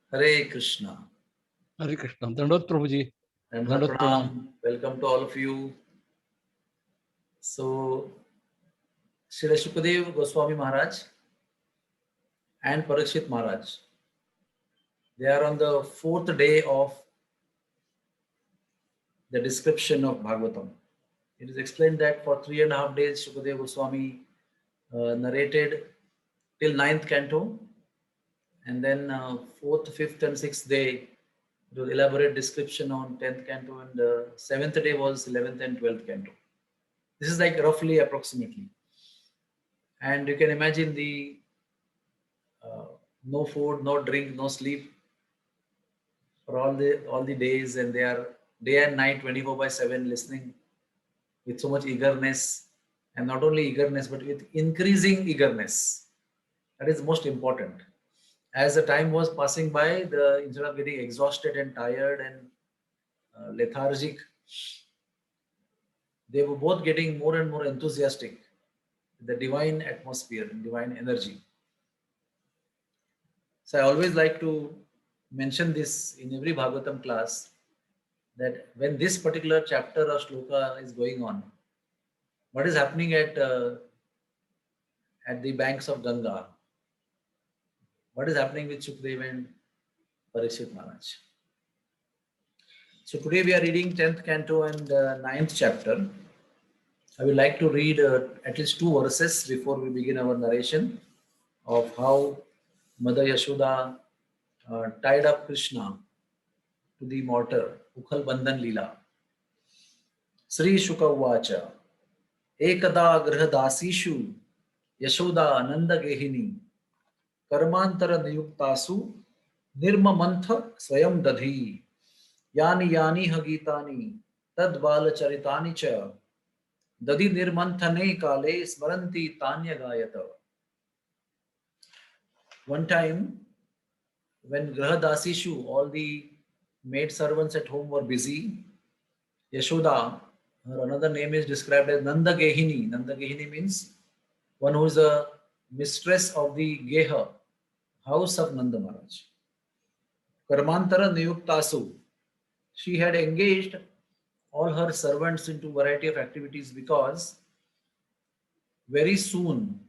Hare Krishna. Hare Krishna. Dandot Prabhuji. Dandvat Pranam. Welcome to all of you. So, Srila Shukadev Goswami Maharaj and Parikshit Maharaj, they are on the fourth day of the description of Bhagavatam. It is explained that for 3.5 days, Shukadev Goswami narrated till 9th canto, and then 4th, 5th, and 6th day, it was elaborate description on 10th canto, and 7th day was 11th and 12th canto. This is like roughly approximately. And you can imagine the no food, no drink, no sleep for all the days, and they are day and night 24/7 listening with so much eagerness, and not only eagerness but with increasing eagerness. That is most important. As the time was passing by, instead of getting exhausted and tired and lethargic, they were both getting more and more enthusiastic. The divine atmosphere, divine energy. So I always like to mention this in every Bhagavatam class, that when this particular chapter or shloka is going on, what is happening at the banks of Ganga? What is happening with Shukdev and Parikshit Maharaj? So today we are reading 10th canto and 9th chapter. I would like to read at least 2 verses before we begin our narration of how Mother Yashoda tied up Krishna to the mortar, Ukhal Bandhan Leela. Sri Shuka Uvacha Ekada Grihadasishu Yashoda Ananda Gehini Karmantara Niyuktasu Nirmamantha Swayam Dadhi Yani Yani Hagitani Tad Bala Charitani Cha Dadi Nirmanthane Kale Smaranti Tanya Gayata. One time, when Grihadasishu, all the maid servants at home were busy, Yashoda, her another name is described as Nanda Gehini. Nanda Gehini means one who is a mistress of the Geha, house of Nanda Maharaj. Karmantara Niyuktasu. She had engaged all her servants into variety of activities because very soon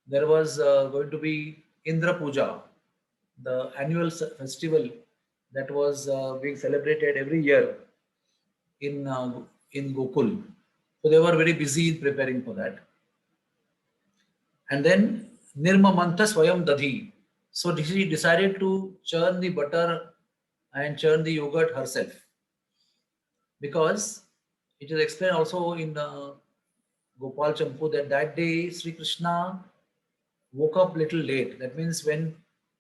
there was going to be Indra Puja, the annual festival that was being celebrated every year in Gokul. So they were very busy in preparing for that. And then Nirma Mantha Swayam Dadhi. So she decided to churn the butter and churn the yogurt herself, because it is explained also in Gopal Champu that day Sri Krishna woke up little late. That means when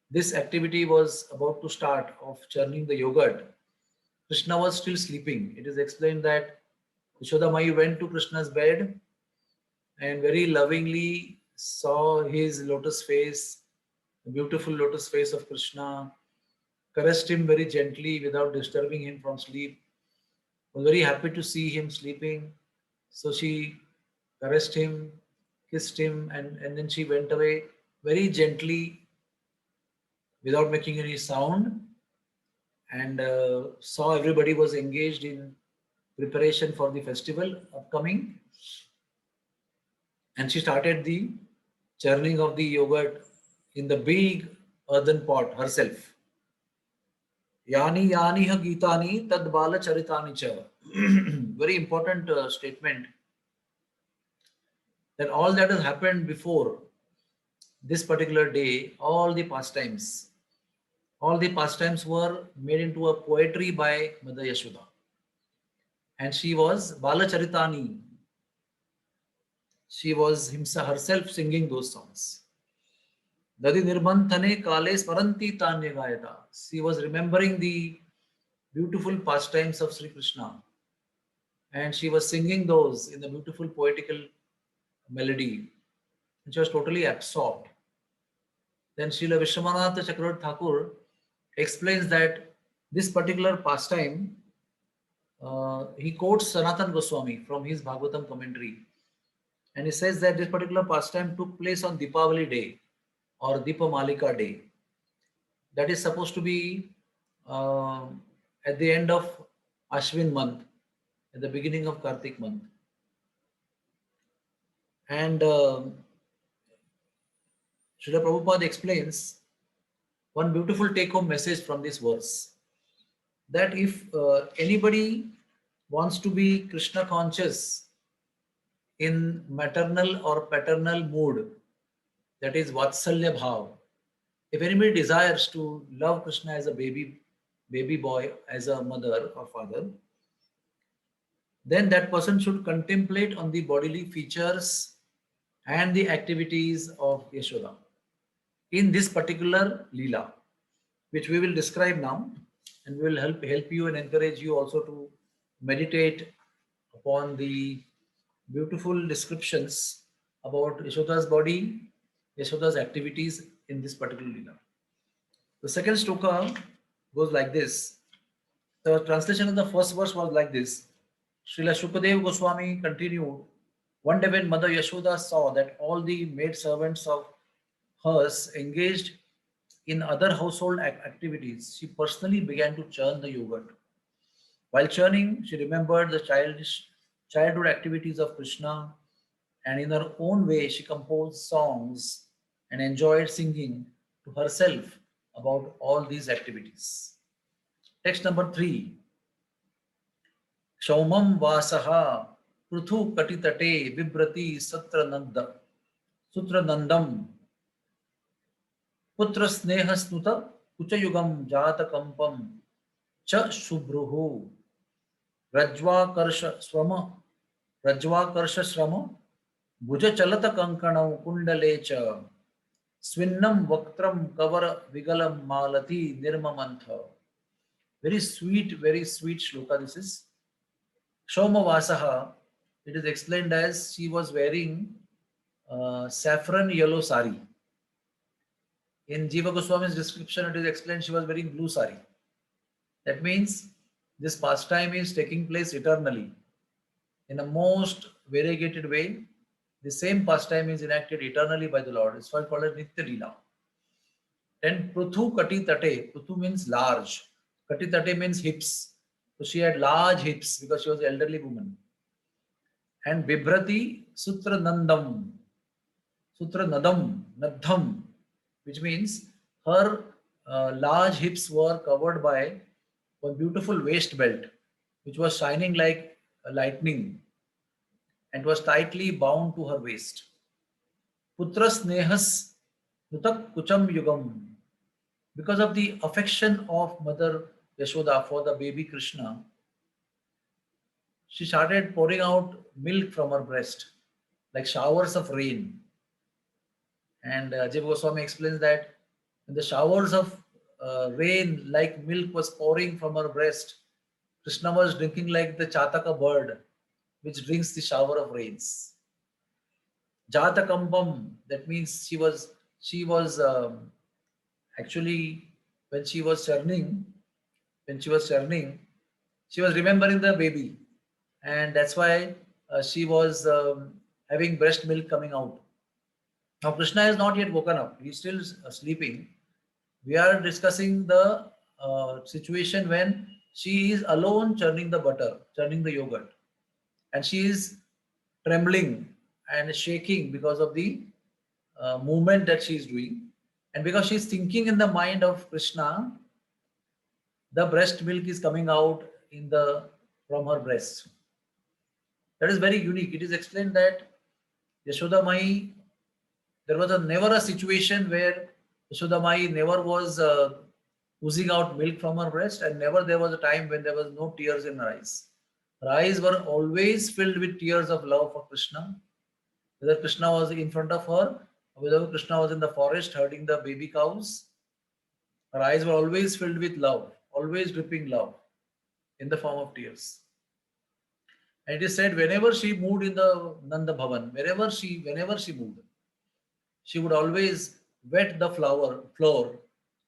this activity was about to start of churning the yogurt, Krishna was still sleeping. It is explained that Yashoda Mai went to Krishna's bed and very lovingly saw his lotus face, the beautiful lotus face of Krishna, caressed him very gently without disturbing him from sleep. Was very happy to see him sleeping. So she caressed him, kissed him, and then she went away very gently without making any sound, and saw everybody was engaged in preparation for the festival upcoming. And she started the churning of the yogurt in the big earthen pot herself. Yani yani ha gitani tad bala charitani cha. Very important statement, that all that has happened before, this particular day, all the pastimes were made into a poetry by Mother Yashoda. And she was Balacharitani. She was herself singing those songs. Dadi Nirbanthane Kale Smaranti Tanya Gayata. She was remembering the beautiful pastimes of Sri Krishna. And she was singing those in a beautiful poetical melody. And she was totally absorbed. Then Srila Vishwamanatha Chakravarti Thakur explains that this particular pastime, he quotes Sanatan Goswami from his Bhagavatam commentary. And he says that this particular pastime took place on Deepavali day or Deepamalika day. That is supposed to be at the end of Ashwin month, at the beginning of Kartik month. And Srila Prabhupada explains one beautiful take-home message from this verse, that if anybody wants to be Krishna conscious in maternal or paternal mood, that is Vatsalya Bhav, if anybody desires to love Krishna as a baby boy, as a mother or father, then that person should contemplate on the bodily features and the activities of Yashoda in this particular Leela, which we will describe now, and we will help you and encourage you also to meditate upon the beautiful descriptions about Yashoda's body, Yashoda's activities in this particular Leela. The second shloka goes like this. The translation of the first verse was like this. Srila Shukadev Goswami continued, one day when Mother Yashoda saw that all the maid servants of hers engaged in other household activities, she personally began to churn the yogurt. While churning, she remembered the childhood activities of Krishna, and in her own way, she composed songs and enjoyed singing to herself about all these activities. Text number 3. Kshaumam vasaha pruthu katitate vibrati sutranandam putra snehasnuta kuchayugam jatakampam cha shubruhu rajvakarsha swama bhuja chalata kankanam kundalecha swinnam vaktram kavara vigalam malati nirmamantha. Very sweet shloka this is. Kshauma Vasaha, it is explained as she was wearing saffron yellow sari. In Jiva Goswami's description, it is explained she was wearing blue sari. That means this pastime is taking place eternally. In a most variegated way, the same pastime is enacted eternally by the Lord. It's called as Nitya Leela. Then Pruthu Kati Tate. Pruthu means large. Kati Tate means hips. So she had large hips because she was an elderly woman. And Bibhrati Sutra Nadam, which means her large hips were covered by a beautiful waist belt, which was shining like lightning and was tightly bound to her waist. Putra Snehas Nutak Kucham Yugam. Because of the affection of Mother Yashoda for the baby Krishna, she started pouring out milk from her breast, like showers of rain. And Jiva Goswami explains that when the showers of rain like milk was pouring from her breast, Krishna was drinking like the Chataka bird, which drinks the shower of rains. Jatakampam, that means she was actually when she was churning, she was remembering the baby, and that's why she was having breast milk coming out. Now Krishna has not yet woken up; he's still sleeping. We are discussing the situation when she is alone churning the yogurt, and she is trembling and shaking because of the movement that she is doing, and because she is thinking in the mind of Krishna, the breast milk is coming out from her breast. That is very unique. It is explained that Yashoda Mai There was never a situation where Yashodamai never was oozing out milk from her breast, and never there was a time when there was no tears in her eyes. Her eyes were always filled with tears of love for Krishna. Whether Krishna was in front of her, or whether Krishna was in the forest herding the baby cows, her eyes were always filled with love, always dripping love in the form of tears. And it is said whenever she moved in the Nanda Bhavan, whenever she moved, she would always wet the floor,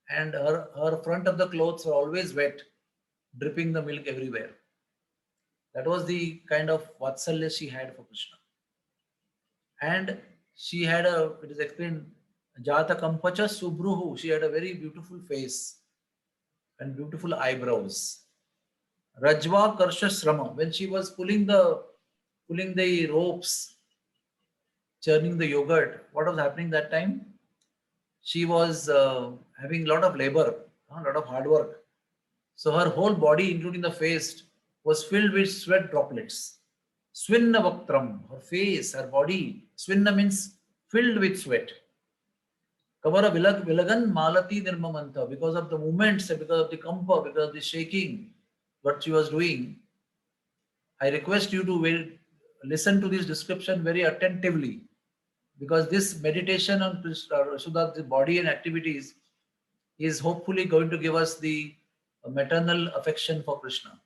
and her front of the clothes were always wet, dripping the milk everywhere. That was the kind of vatsalya she had for Krishna. And she had it is explained, Jata Kampacha Subruhu, she had a very beautiful face and beautiful eyebrows. Rajva Karsha Srama, when she was pulling the ropes, churning the yogurt, what was happening that time? She was having a lot of labor, a lot of hard work. So her whole body, including the face, was filled with sweat droplets. Swinna Vaktram, her face, her body. Swinna means filled with sweat. Kavara Vilagan Malati Nirmamanta, because of the movements, because of the kampa, because of the shaking, what she was doing. I request you to listen to this description very attentively, because this meditation on Shuddha, the body and activities, is hopefully going to give us the maternal affection for Krishna,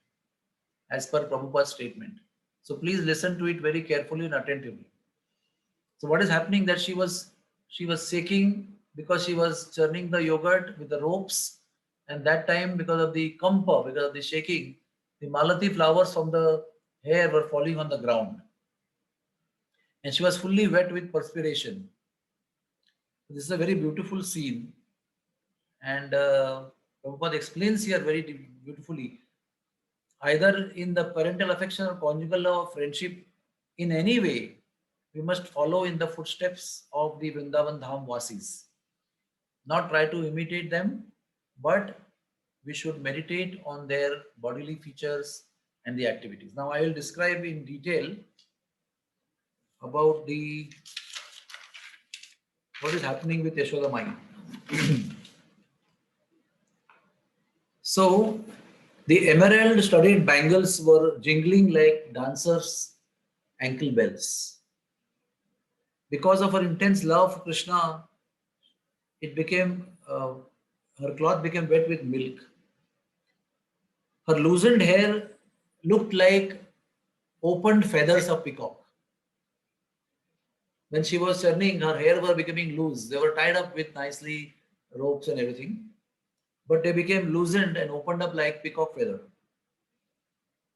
as per Prabhupada's statement. So please listen to it very carefully and attentively. So what is happening, that she was shaking because she was churning the yogurt with the ropes, and that time, because of the kampa, because of the shaking, the malati flowers from the hair were falling on the ground, and she was fully wet with perspiration. This is a very beautiful scene, and Prabhupada explains here very beautifully. Either in the parental affection or conjugal love or friendship, in any way, we must follow in the footsteps of the Vrindavan Dham Vasis. Not try to imitate them, but we should meditate on their bodily features and the activities. Now I will describe in detail about what is happening with Yashoda Mai. So the emerald studded bangles were jingling like dancers' ankle bells. Because of her intense love for Krishna, it became her cloth became wet with milk. Her loosened hair looked like opened feathers of peacock. When she was churning, her hair were becoming loose. They were tied up with nicely ropes and everything, but they became loosened and opened up like peacock feather.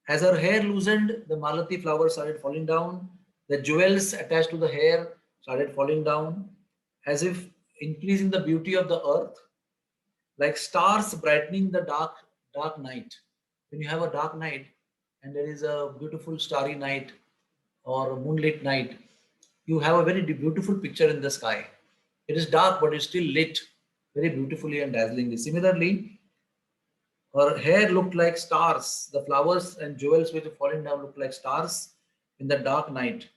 As her hair loosened, the malati flowers started falling down. The jewels attached to the hair started falling down, as if increasing the beauty of the earth, like stars brightening the dark night. When you have a dark night and there is a beautiful starry night or a moonlit night, you have a very beautiful picture in the sky. It is dark, but it's still lit very beautifully and dazzlingly. Similarly, her hair looked like stars. The flowers and jewels which were falling down looked like stars in the dark night.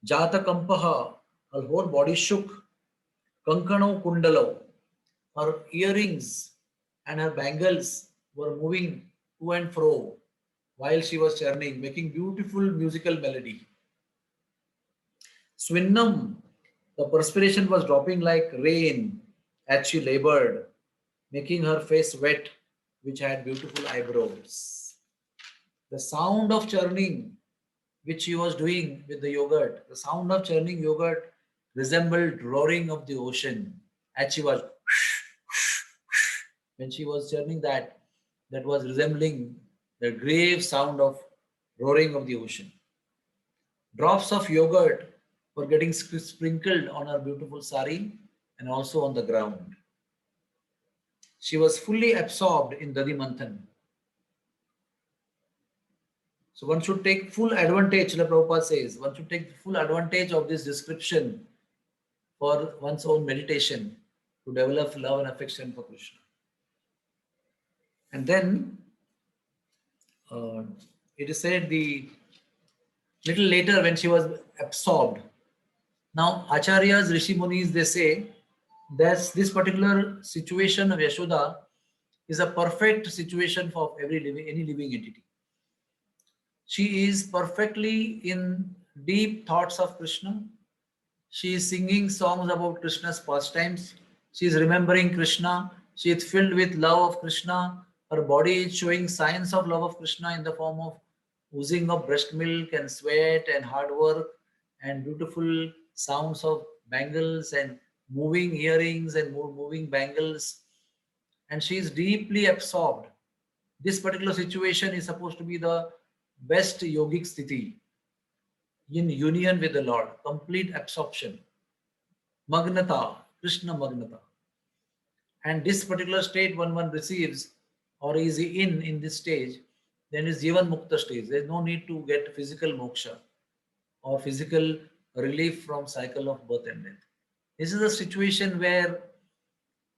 Jata Kampaha, her whole body shook. Kankano Kundalo, her earrings and her bangles were moving to and fro while she was churning, making beautiful musical melody. Swinnam, the perspiration was dropping like rain as she labored, making her face wet, which had beautiful eyebrows. The sound of churning, which she was doing with the yogurt, the sound of churning yogurt resembled roaring of the ocean as she was when she was churning that was resembling the grave sound of roaring of the ocean. Drops of yogurt were getting sprinkled on her beautiful sari and also on the ground. She was fully absorbed in Dadi Manthan. So one should take full advantage, Srila Prabhupada says, one should take full advantage of this description for one's own meditation to develop love and affection for Krishna. And then it is said the little later when she was absorbed, Now, Acharyas, Rishi Munis, they say that this particular situation of Yashoda is a perfect situation for any living entity. She is perfectly in deep thoughts of Krishna. She is singing songs about Krishna's pastimes. She is remembering Krishna. She is filled with love of Krishna. Her body is showing signs of love of Krishna in the form of oozing of breast milk and sweat and hard work and beautiful sounds of bangles and moving earrings and moving bangles. And she is deeply absorbed. This particular situation is supposed to be the best yogic sthiti in union with the Lord, complete absorption. Magnata, Krishna Magnata. And this particular state when one receives or is in this stage, then is Jivan Mukta stage. There is no need to get physical moksha or physical relief from cycle of birth and death. This is a situation where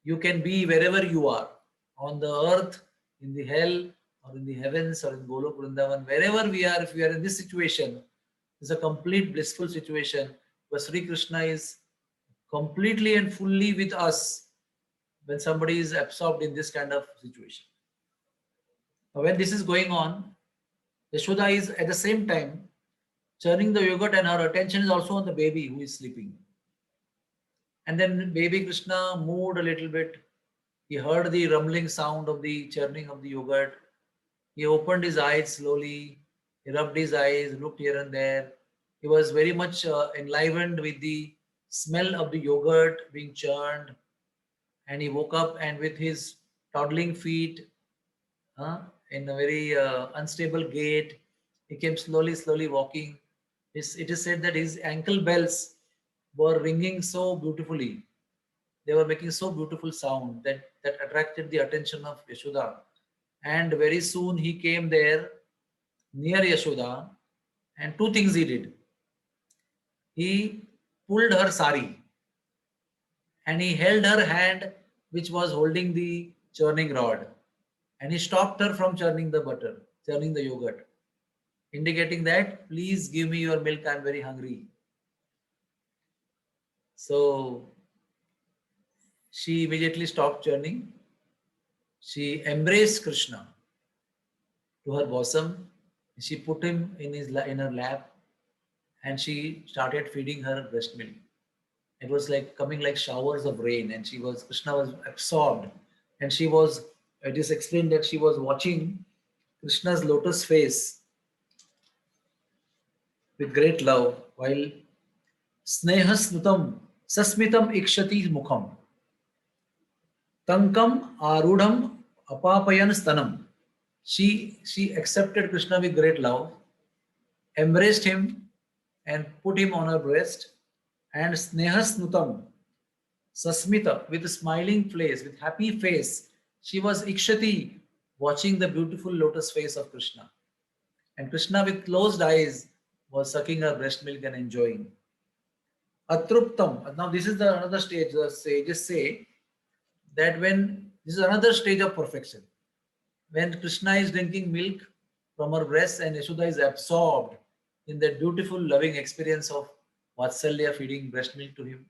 you can be wherever you are, on the earth, in the hell, or in the heavens, or in Golok Vrindavan, wherever we are, if we are in this situation, it's a complete blissful situation where Sri Krishna is completely and fully with us when somebody is absorbed in this kind of situation. Now, when this is going on, Yashoda is at the same time churning the yogurt and her attention is also on the baby who is sleeping. And then baby Krishna moved a little bit. He heard the rumbling sound of the churning of the yogurt. He opened his eyes slowly. He rubbed his eyes, looked here and there. He was very much enlivened with the smell of the yogurt being churned. And he woke up and with his toddling feet in a very unstable gait, he came slowly walking. It is said that his ankle bells were ringing so beautifully. They were making so beautiful sound that attracted the attention of Yashoda. And very soon he came there near Yashoda, and two things he did. He pulled her sari and he held her hand, which was holding the churning rod, and he stopped her from churning the butter, churning the yogurt, indicating that please give me your milk, I'm very hungry. So she immediately stopped churning. She embraced Krishna to her bosom. She put him in her lap and she started feeding her breast milk. It was like coming like showers of rain, and Krishna was absorbed, and it is explained that she was watching Krishna's lotus face with great love while snehasnutam sasmitam ikshati mukham tankam arudham apapayan stanam. She accepted Krishna with great love, embraced him and put him on her breast, and snehasnutam Sasmita, with a smiling face, with happy face, she was Ikshati, watching the beautiful lotus face of Krishna. And Krishna, with closed eyes, was sucking her breast milk and enjoying. Atruptam. Now, this is the another stage. The sages say that when this is another stage of perfection. When Krishna is drinking milk from her breast and Yashoda is absorbed in that beautiful, loving experience of Vatsalya feeding breast milk to him.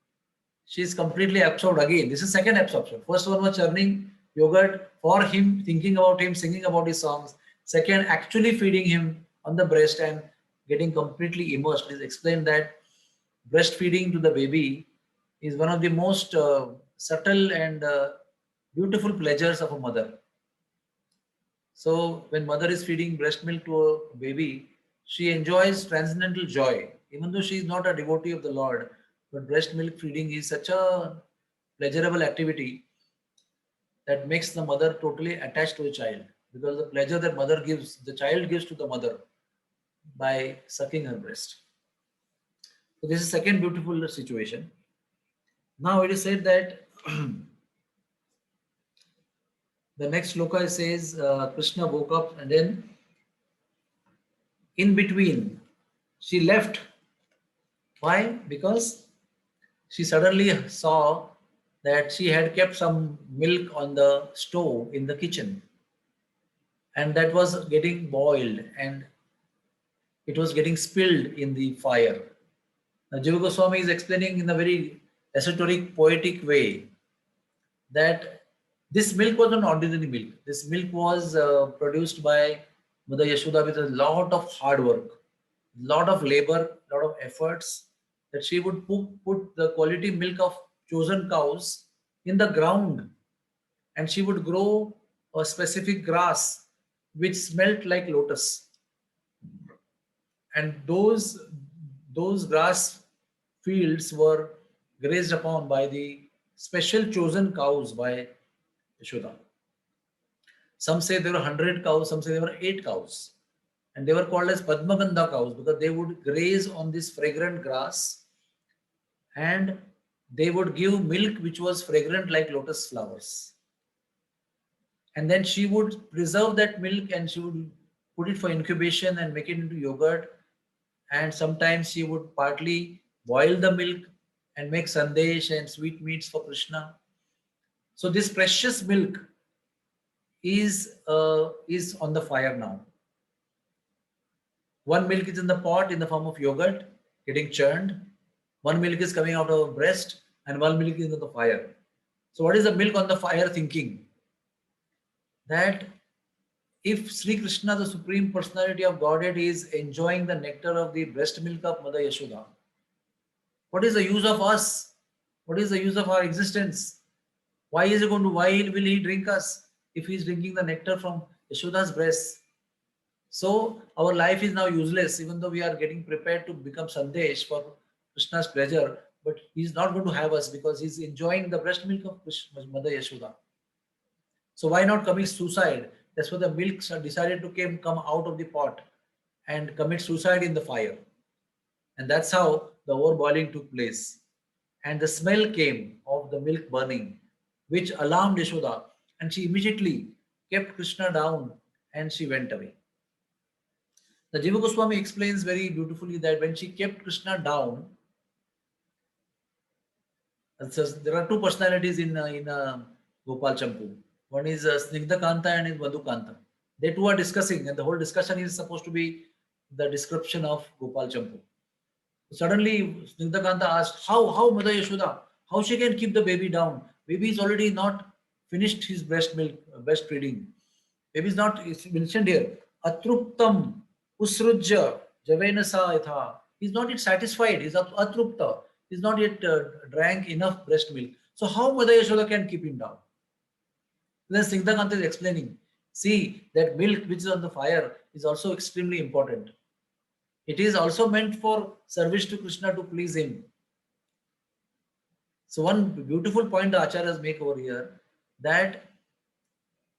She is completely absorbed again. This is second absorption. First one was churning yogurt for him, thinking about him, singing about his songs. Second, actually feeding him on the breast and getting completely immersed. It is explained that breastfeeding to the baby is one of the most subtle and beautiful pleasures of a mother. So when mother is feeding breast milk to a baby, she enjoys transcendental joy, even though she is not a devotee of the Lord. But breast milk feeding is such a pleasurable activity that makes the mother totally attached to a child, because the pleasure that mother gives, the child gives to the mother by sucking her breast. So this is second beautiful situation. Now it is said that the next sloka says Krishna woke up and then in between she left. Why? Because she suddenly saw that she had kept some milk on the stove in the kitchen, and that was getting boiled and it was getting spilled in the fire. Now, Jiva Goswami is explaining in a very esoteric, poetic way that this milk was not ordinary milk. This milk was produced by Mother Yashoda with a lot of hard work, lot of labor, lot of efforts, that she would put the quality milk of chosen cows in the ground, and she would grow a specific grass which smelt like lotus, and those grass fields were grazed upon by the special chosen cows by Yashoda. Some say there were 100 cows, some say there were 8 cows. And they were called as Padmagandha cows because they would graze on this fragrant grass, and they would give milk which was fragrant like lotus flowers. And then she would preserve that milk and she would put it for incubation and make it into yogurt. And sometimes she would partly boil the milk and make sandesh and sweetmeats for Krishna. So this precious milk is on the fire now. One milk is in the pot in the form of yogurt, getting churned. One milk is coming out of a breast, and one milk is on the fire. So what is the milk on the fire thinking? That if Sri Krishna, the Supreme Personality of Godhead, is enjoying the nectar of the breast milk of Mother Yashoda, what is the use of us? What is the use of our existence? Why will he drink us if he is drinking the nectar from Yashoda's breast? So our life is now useless, even though we are getting prepared to become Sandesh for Krishna's pleasure, but he's not going to have us because he's enjoying the breast milk of Mother Yashoda. So why not commit suicide? That's why the milk decided to come out of the pot and commit suicide in the fire. And that's how the overboiling took place. And the smell came of the milk burning, which alarmed Yashoda. And she immediately kept Krishna down and she went away. The Jiva Goswami explains very beautifully that when she kept Krishna down, there are two personalities in Gopal Champu. One is Snigdha Kanta and is Madhu Kanta. They two are discussing, and the whole discussion is supposed to be the description of Gopal Champu. Suddenly, Snigdha Kanta asked, how Mother Yashoda, how she can keep the baby down? Baby is already not finished his breastfeeding. Baby is not, it's mentioned here, Atruptam Usrujya Javenasa Yatha. He's not yet satisfied, he's atrupta. He's not yet drank enough breast milk. So how Mother Yashoda can keep him down? Then Snigdha Kanta is explaining, see, that milk which is on the fire is also extremely important. It is also meant for service to Krishna to please him. So one beautiful point the acharyas make over here, that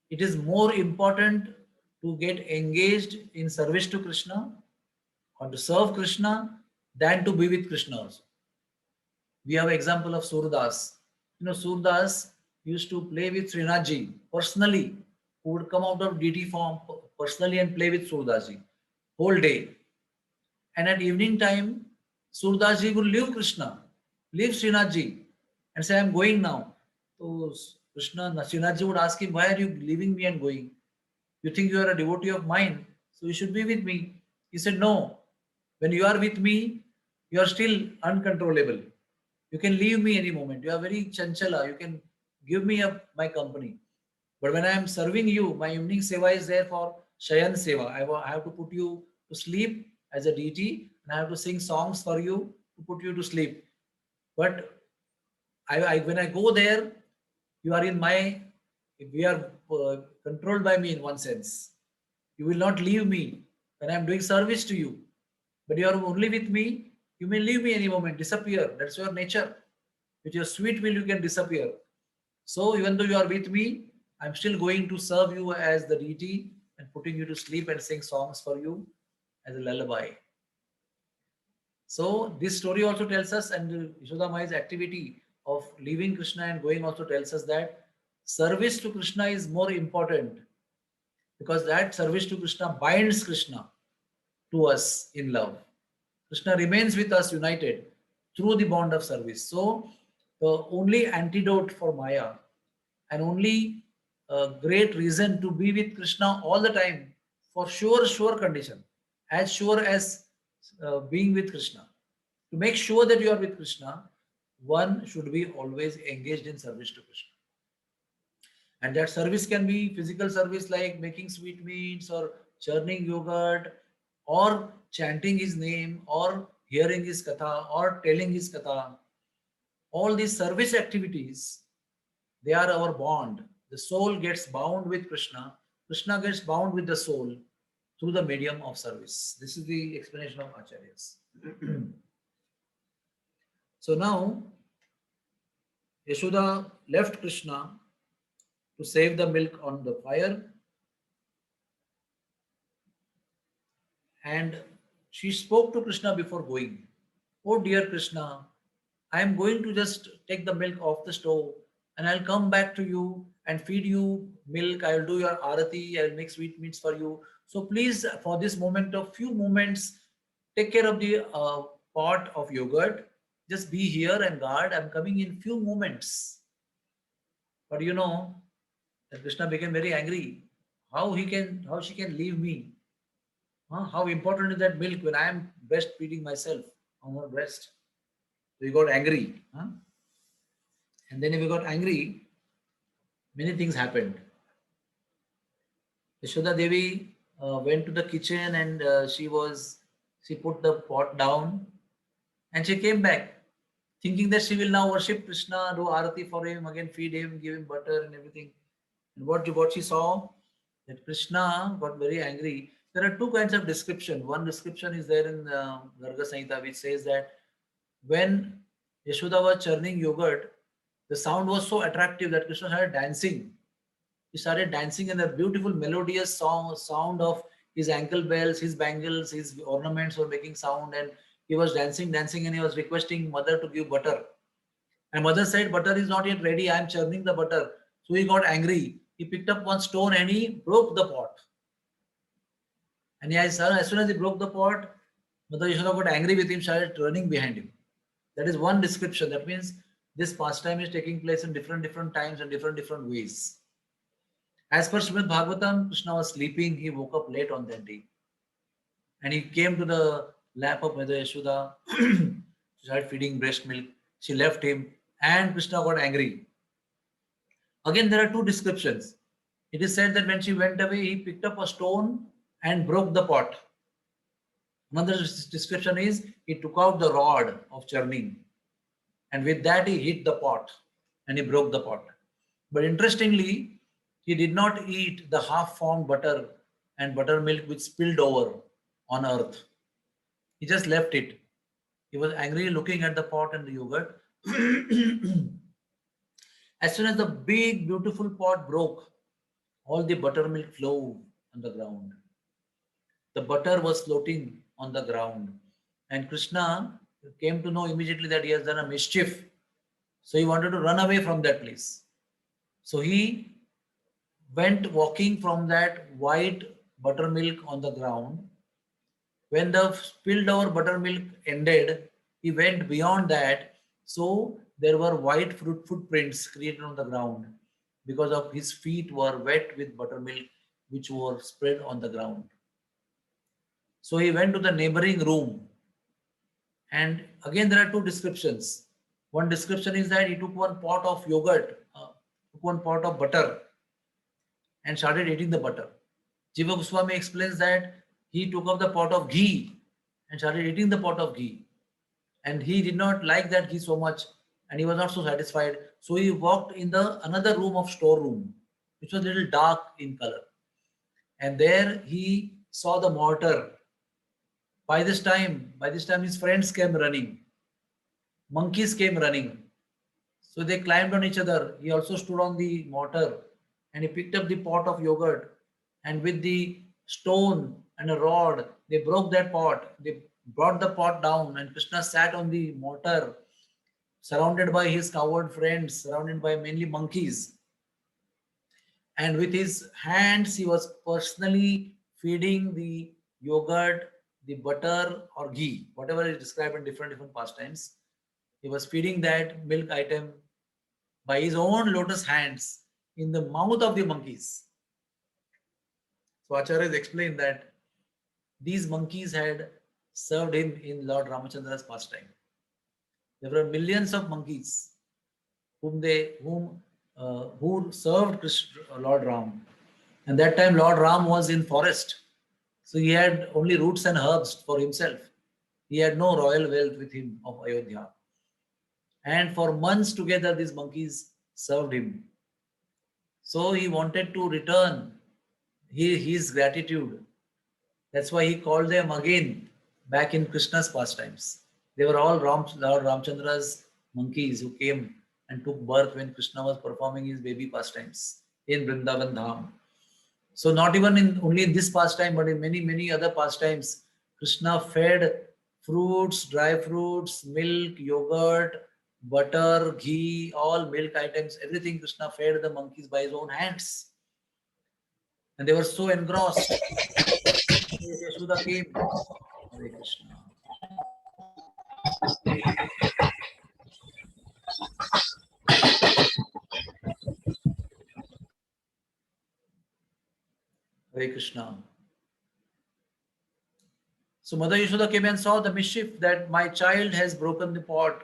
it is more important to get engaged in service to Krishna or to serve Krishna than to be with Krishna also. We have an example of Surdas. Surdas used to play with Srinathji personally, who would come out of deity form personally and play with Surdasji whole day. And at evening time, Surdasji would leave Krishna, leave Srinathji, and say, I'm going now. So Srinathji would ask him, why are you leaving me and going? You think you are a devotee of mine, so you should be with me. He said, no, when you are with me, you are still uncontrollable. You can leave me any moment. You are very chanchala. You can give me my company. But when I am serving you, my evening seva is there for Shayan seva. I have to put you to sleep as a deity, and I have to sing songs for you to put you to sleep. But when I go there, you are in my, we are controlled by me in one sense. You will not leave me when I am doing service to you. But you are only with me, you may leave me any moment, disappear. That's your nature. With your sweet will, you can disappear. So even though you are with me, I'm still going to serve you as the deity and putting you to sleep and sing songs for you as a lullaby. So this story also tells us, and Yashoda Mai's activity of leaving Krishna and going also tells us that service to Krishna is more important, because that service to Krishna binds Krishna to us in love. Krishna remains with us united through the bond of service. So the only antidote for Maya and only great reason to be with Krishna all the time, for sure condition, as sure as being with Krishna, To make sure that you are with Krishna, one should be always engaged in service to Krishna. And that service can be physical service like making sweetmeats or churning yogurt or chanting his name or hearing his katha or telling his katha. All these service activities, they are our bond. The soul gets bound with Krishna. Krishna gets bound with the soul through the medium of service. This is the explanation of Acharyas. So now Yashoda left Krishna to save the milk on the fire, and she spoke to Krishna before going. Oh dear Krishna, I am going to just take the milk off the stove and I'll come back to you and feed you milk. I'll do your arati, I'll make sweetmeats for you. So please, for this moment of few moments, take care of the pot of yogurt. Just be here and guard. I'm coming in few moments. But you know that Krishna became very angry. How she can leave me? Huh? How important is that milk when I am breastfeeding myself on her breast? So he got angry. Huh? And then if he got angry, many things happened. Yashoda Devi went to the kitchen and she put the pot down and she came back thinking that she will now worship Krishna, do arati for him, again feed him, give him butter and everything. And what she saw, that Krishna got very angry. There are two kinds of description. One description is there in Garga Samhita which says that when Yashoda was churning yogurt, the sound was so attractive that Krishna started dancing. He started dancing in a beautiful melodious sound of his ankle bells, his bangles, his ornaments were making sound, and he was dancing, dancing, and he was requesting mother to give butter. And mother said, butter is not yet ready, I am churning the butter. So he got angry. He picked up one stone and he broke the pot. And as soon as he broke the pot, Mother Yashoda got angry with him, started running behind him. That is one description. That means this pastime is taking place in different times and different ways. As per Srimad Bhagavatam, Krishna was sleeping. He woke up late on that day. And he came to the lap of Mother Yashoda. She started feeding breast milk. She left him and Krishna got angry. Again, there are two descriptions. It is said that when she went away, he picked up a stone and broke the pot. Another description is he took out the rod of churning and with that he hit the pot and he broke the pot. But interestingly, he did not eat the half-formed butter and buttermilk which spilled over on earth. He just left it. He was angrily looking at the pot and the yogurt. As soon as the big beautiful pot broke, all the buttermilk flew on the ground. The butter was floating on the ground. And Krishna came to know immediately that he has done a mischief. So he wanted to run away from that place. So he went walking from that white buttermilk on the ground. When the spilled over buttermilk ended, he went beyond that. So there were white footprints created on the ground because of his feet were wet with buttermilk which were spread on the ground. So he went to the neighboring room. And again, there are two descriptions. One description is that he took one pot of yogurt, took one pot of butter, and started eating the butter. Jiva Goswami explains that he took up the pot of ghee and started eating the pot of ghee. And he did not like that ghee so much and he was not so satisfied. So he walked in the another room of storeroom, which was a little dark in color. And there he saw the mortar. By this time his friends came running. Monkeys came running. So they climbed on each other. He also stood on the mortar and he picked up the pot of yogurt and with the stone and a rod, they broke that pot. They brought the pot down and Krishna sat on the mortar surrounded by his coward friends, surrounded by mainly monkeys. And with his hands, he was personally feeding the yogurt, the butter or ghee, whatever is described in different pastimes. He was feeding that milk item by his own lotus hands in the mouth of the monkeys. So Acharya explained that these monkeys had served him in Lord Ramachandra's pastime. There were millions of monkeys who served Lord Ram. And that time Lord Ram was in forest. So he had only roots and herbs for himself. He had no royal wealth with him of Ayodhya. And for months together, these monkeys served him. So he wanted to return his gratitude. That's why he called them again back in Krishna's pastimes. They were all Lord Ramchandra's monkeys who came and took birth when Krishna was performing his baby pastimes in Vrindavan Dham. So not even in only in this pastime, but in many, many other pastimes, Krishna fed fruits, dry fruits, milk, yogurt, butter, ghee, all milk items, everything Krishna fed the monkeys by his own hands. And they were so engrossed. Yashoda came. Hare Krishna. Hare Krishna. So Mother Yashoda came and saw the mischief that my child has broken the pot.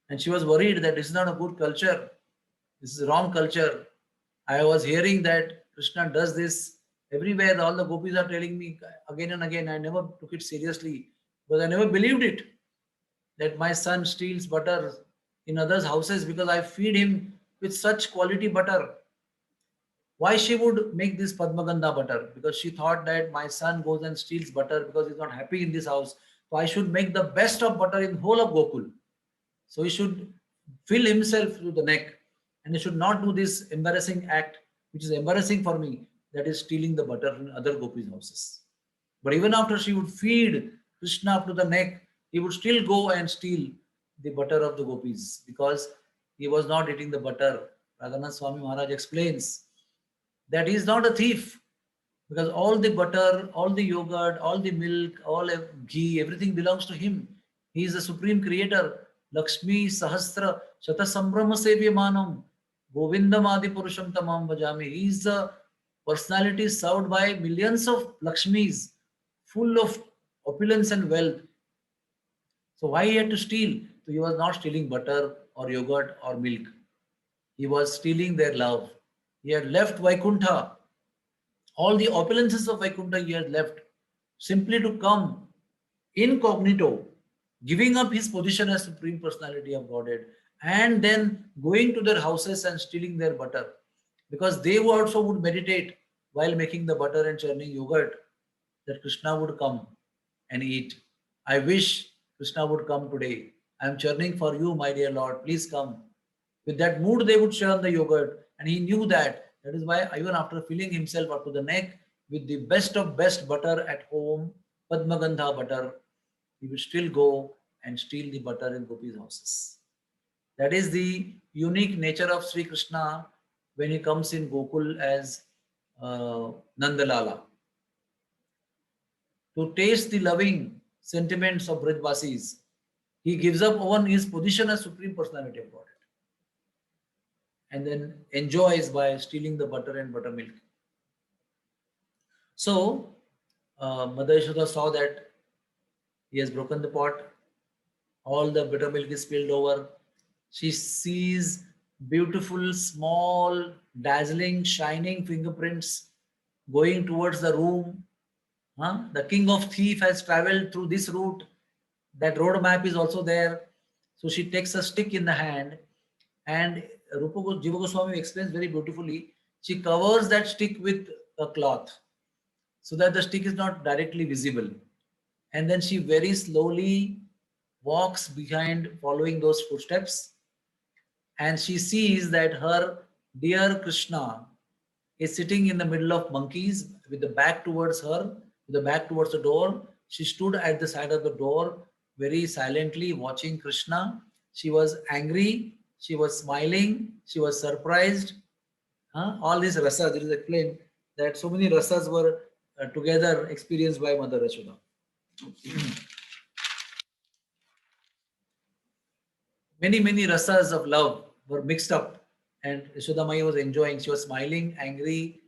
And she was worried that this is not a good culture. This is a wrong culture. I was hearing that Krishna does this everywhere. All the gopis are telling me again and again. I never took it seriously because I never believed it that my son steals butter in others' houses because I feed him with such quality butter. Why she would make this Padmagandha butter? Because she thought that my son goes and steals butter because he's not happy in this house. So I should make the best of butter in whole of Gokul. So he should fill himself to the neck and he should not do this embarrassing act, which is embarrassing for me, that is stealing the butter in other gopis' houses. But even after she would feed Krishna up to the neck, he would still go and steal the butter of the gopis because he was not eating the butter. Radhanath Swami Maharaj explains that he is not a thief because all the butter, all the yogurt, all the milk, all ghee, everything belongs to him. He is the supreme creator. Lakshmi Sahasra Shatasambrahma Sevyamanam Govindam Adi Purusham Tamam Bhajami. He is the personality served by millions of Lakshmis, full of opulence and wealth. So why he had to steal? So he was not stealing butter or yogurt or milk. He was stealing their love. He had left Vaikuntha. All the opulences of Vaikuntha he had left simply to come incognito, giving up his position as Supreme Personality of Godhead, and then going to their houses and stealing their butter. Because they also would meditate while making the butter and churning yogurt, that Krishna would come and eat. I wish Krishna would come today. I am churning for you, my dear Lord. Please come. With that mood, they would churn the yogurt. And he knew that. That is why, even after filling himself up to the neck with the best of best butter at home, Padmagandha butter, he would still go and steal the butter in gopis' houses. That is the unique nature of Sri Krishna when he comes in Gokul as Nandalala. To taste the loving sentiments of Brajvasis, he gives up on his position as Supreme Personality of Godhead and then enjoys by stealing the butter and buttermilk. So, Mother Yashoda saw that he has broken the pot, all the buttermilk is spilled over. She sees beautiful, small, dazzling, shining fingerprints going towards the room. The king of thief has traveled through this route. That road map is also there. So she takes a stick in the hand and Jiva Goswami explains very beautifully. She covers that stick with a cloth so that the stick is not directly visible. And then she very slowly walks behind, following those footsteps. And she sees that her dear Krishna is sitting in the middle of monkeys with the back towards her, with the back towards the door. She stood at the side of the door very silently watching Krishna. She was angry, she was smiling, she was surprised. All these rasas, it is explained that so many rasas were together experienced by Mother Yashoda. Many rasas of love were mixed up and Yashoda Mai was enjoying. She was smiling, angry,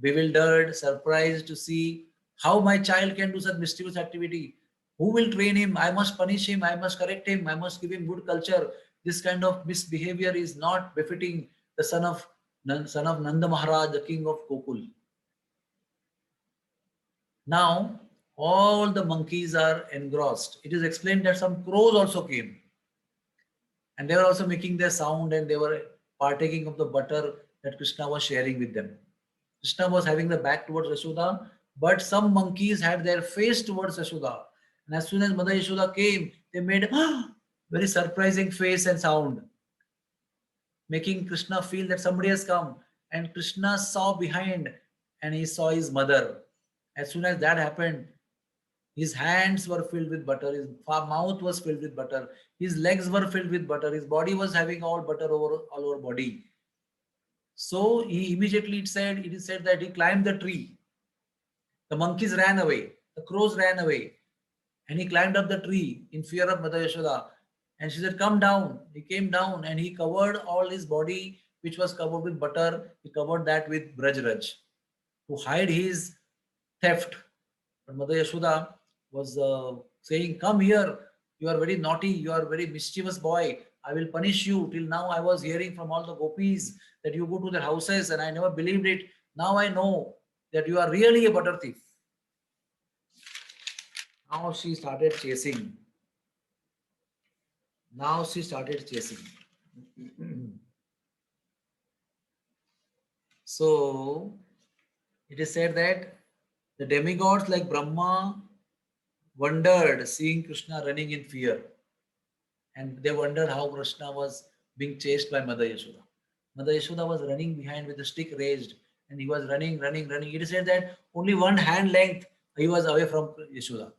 bewildered, surprised to see how my child can do such mischievous activity. Who will train him? I must punish him. I must correct him. I must give him good culture. This kind of misbehavior is not befitting the son of Nanda Maharaj, the king of Gokul. Now, all the monkeys are engrossed. It is explained that some crows also came, and they were also making their sound, and they were partaking of the butter that Krishna was sharing with them. Krishna was having the back towards Yashoda, but some monkeys had their face towards Yashoda. And as soon as Mother Yashoda came, they made a very surprising face and sound, making Krishna feel that somebody has come. And Krishna saw behind and he saw his mother. As soon as that happened, his hands were filled with butter, his mouth was filled with butter, his legs were filled with butter, his body was having all butter over all over body. So he immediately it is said that he climbed the tree. The monkeys ran away, the crows ran away, and he climbed up the tree in fear of Mother Yashoda. And she said, "Come down." He came down and he covered all his body, which was covered with butter. He covered that with Brajraj to hide his theft. But Mother Yashoda was saying, "Come here. You are very naughty. You are very mischievous boy. I will punish you. Till now, I was hearing from all the gopis that you go to their houses, and I never believed it. Now I know that you are really a butter thief." Now she started chasing. Now she started chasing. So it is said that the demigods like Brahma wondered seeing Krishna running in fear. And they wondered how Krishna was being chased by Mother Yashoda. Mother Yashoda was running behind with the stick raised, and he was running, running, running. It is said that only one hand length he was away from Yashoda.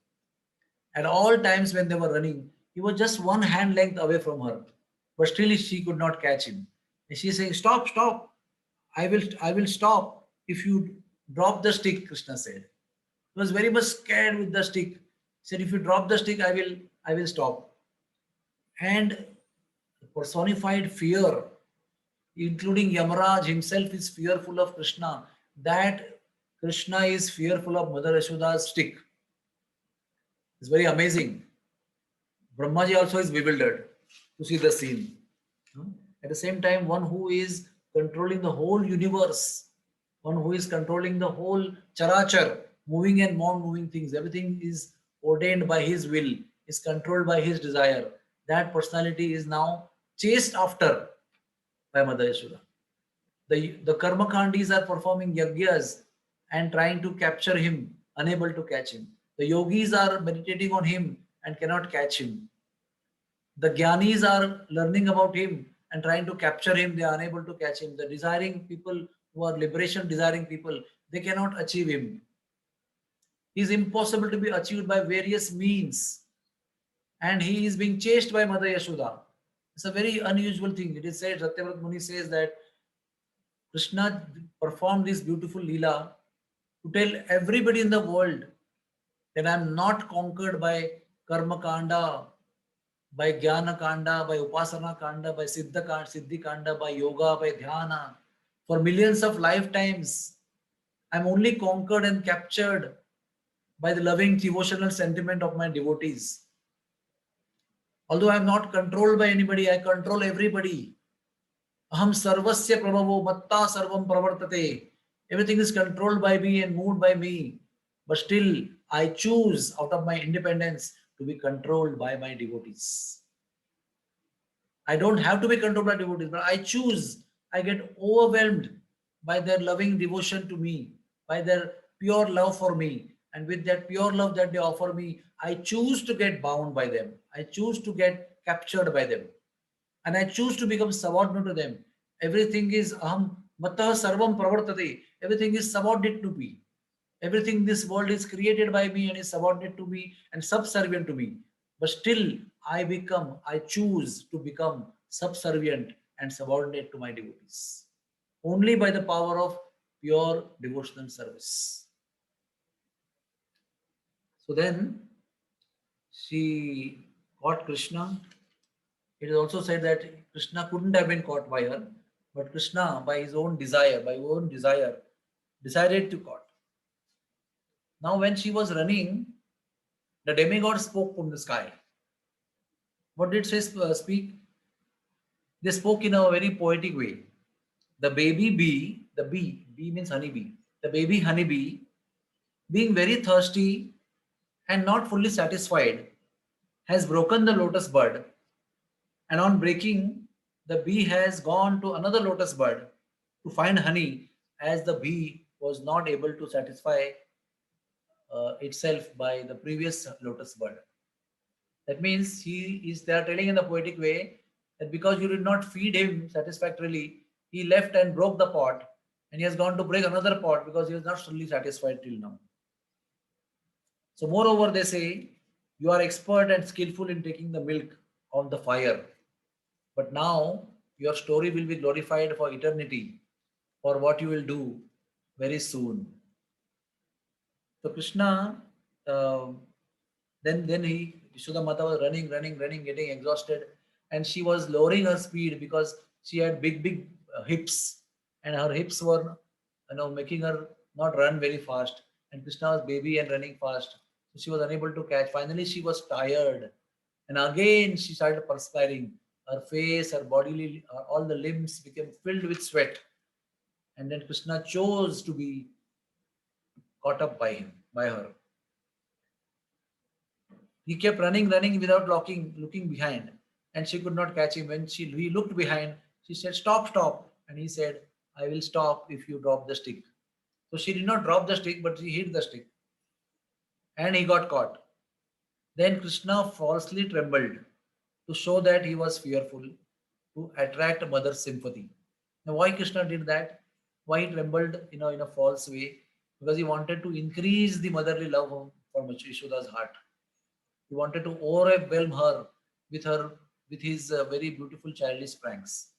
At all times when they were running, he was just one hand length away from her. But still she could not catch him. And she is saying, "Stop, stop. I will stop if you drop the stick," Krishna said. He was very much scared with the stick. He said, "If you drop the stick, I will stop." And personified fear, including Yamaraj himself, is fearful of Krishna. That Krishna is fearful of Mother Yashoda's stick. It's very amazing. Brahmaji also is bewildered to see the scene. At the same time, one who is controlling the whole universe, one who is controlling the whole charachar, moving and non-moving things, everything is ordained by his will, is controlled by his desire. That personality is now chased after by Mother Yashoda. The karmakandis are performing yagyas and trying to capture him, unable to catch him. The yogis are meditating on him and cannot catch him. The Gyanis are learning about him and trying to capture him. They are unable to catch him. The desiring people who are liberation desiring people, they cannot achieve him. He is impossible to be achieved by various means. And he is being chased by Mother Yashoda. It's a very unusual thing. It is said, Satyavrat Muni says that Krishna performed this beautiful Leela to tell everybody in the world that I am not conquered by Karma Kanda, by Jnana Kanda, by Upasana Kanda, by Siddhi Kanda, by Yoga, by Dhyana. For millions of lifetimes, I'm only conquered and captured by the loving devotional sentiment of my devotees. Although I'm not controlled by anybody, I control everybody. Aham sarvasya prabhavo matta sarvam pravartate. Everything is controlled by me and moved by me. But still, I choose out of my independence to be controlled by my devotees. I don't have to be controlled by devotees, but I choose. I get overwhelmed by their loving devotion to me, by their pure love for me. And with that pure love that they offer me, I choose to get bound by them. I choose to get captured by them. And I choose to become subordinate to them. Everything is aham mattah sarvam pravartate. Everything is subordinate to me. Everything in this world is created by me and is subordinate to me and subservient to me. But still, I choose to become subservient and subordinate to my devotees. Only by the power of pure devotional service. So then, she caught Krishna. It is also said that Krishna couldn't have been caught by her, but Krishna, by his own desire, decided to caught. Now, when she was running, the demigod spoke from the sky. What did they speak? They spoke in a very poetic way. The baby bee, the bee means honeybee, the baby honeybee, being very thirsty and not fully satisfied, has broken the lotus bud, and on breaking, the bee has gone to another lotus bud to find honey, as the bee was not able to satisfy itself by the previous lotus bud. That means they are telling in a poetic way that because you did not feed him satisfactorily, he left and broke the pot, and he has gone to break another pot because he was not fully satisfied till now. So, moreover, they say you are expert and skillful in taking the milk on the fire, but now your story will be glorified for eternity for what you will do very soon. So, Krishna, uh, then Yashoda Mata was running, getting exhausted, and she was lowering her speed because she had big hips, and her hips were, making her not run very fast. And Krishna was baby and running fast, so she was unable to catch. Finally, she was tired, and again she started perspiring. Her face, her body, all the limbs became filled with sweat. And then Krishna chose to be caught up by her. He kept running without looking behind, and she could not catch him. When he looked behind, she said, "Stop, stop!" And he said, "I will stop if you drop the stick." So she did not drop the stick, but she hit the stick, and he got caught. Then Krishna falsely trembled to show that he was fearful, to attract mother's sympathy. Now, why Krishna did that? Why he trembled, in a false way? Because he wanted to increase the motherly love from Yashoda's heart. He wanted to overwhelm her with his very beautiful childish pranks.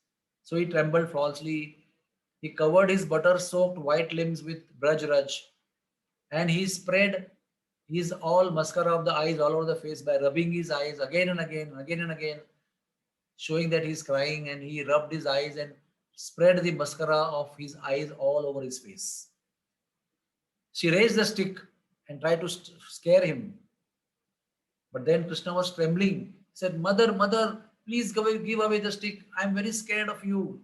So he trembled falsely. He covered his butter-soaked white limbs with Braj Raj, and he spread his all mascara of the eyes all over the face by rubbing his eyes again and again, showing that he's crying, and he rubbed his eyes and spread the mascara of his eyes all over his face. She raised the stick and tried to scare him. But then Krishna was trembling, said, "Mother, mother, please give away the stick. I'm very scared of you."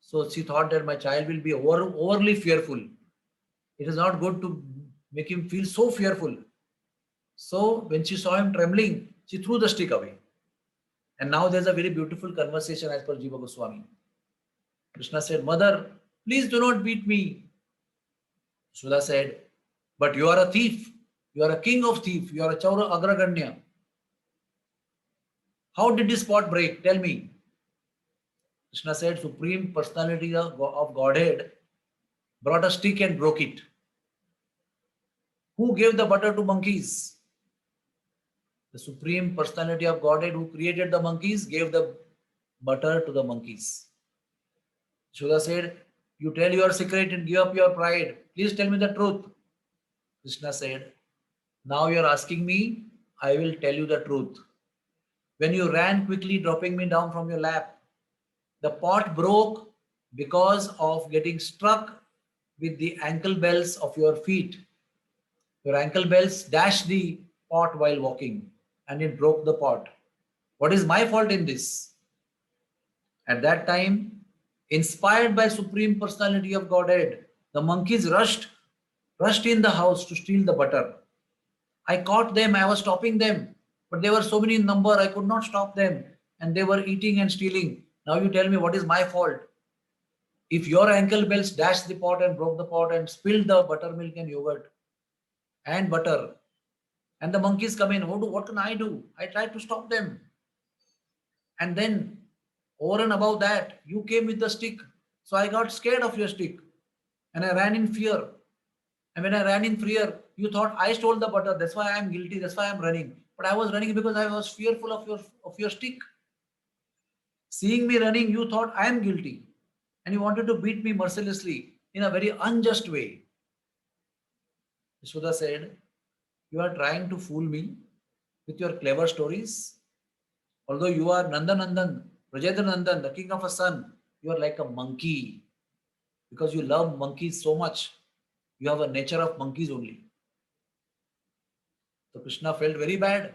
So she thought that my child will be overly fearful. It is not good to make him feel so fearful. So when she saw him trembling, she threw the stick away. And now there's a very beautiful conversation as per Jiva Goswami. Krishna said, "Mother, please do not beat me." Sudha said, "But you are a thief. You are a king of thieves. You are a Chaura Agraganya. How did this pot break? Tell me." Krishna said, "Supreme Personality of Godhead brought a stick and broke it." Who gave the butter to monkeys? The Supreme Personality of Godhead who created the monkeys gave the butter to the monkeys. Sudha said, "You tell your secret and give up your pride. Please tell me the truth." Krishna said, "Now you are asking me, I will tell you the truth. When you ran quickly, dropping me down from your lap, the pot broke because of getting struck with the ankle bells of your feet. Your ankle bells dashed the pot while walking, and it broke the pot. What is my fault in this?" At that time, inspired by Supreme Personality of Godhead, the monkeys rushed in the house to steal the butter. I caught them, I was stopping them, but they were so many in number, I could not stop them, and they were eating and stealing. Now you tell me what is my fault? If your ankle bells dashed the pot and broke the pot and spilled the buttermilk and yogurt and butter, and the monkeys come in, what can I do? I tried to stop them. And then, over and above that, you came with the stick. So I got scared of your stick, and I ran in fear. And when I ran in fear, you thought I stole the butter. That's why I'm guilty. That's why I'm running. But I was running because I was fearful of your stick. Seeing me running, you thought I am guilty, and you wanted to beat me mercilessly in a very unjust way. Yashoda said, "You are trying to fool me with your clever stories. Although you are Nandanandan, Brajendranandan, the king of a son, you are like a monkey because you love monkeys so much. You have a nature of monkeys only." So Krishna felt very bad,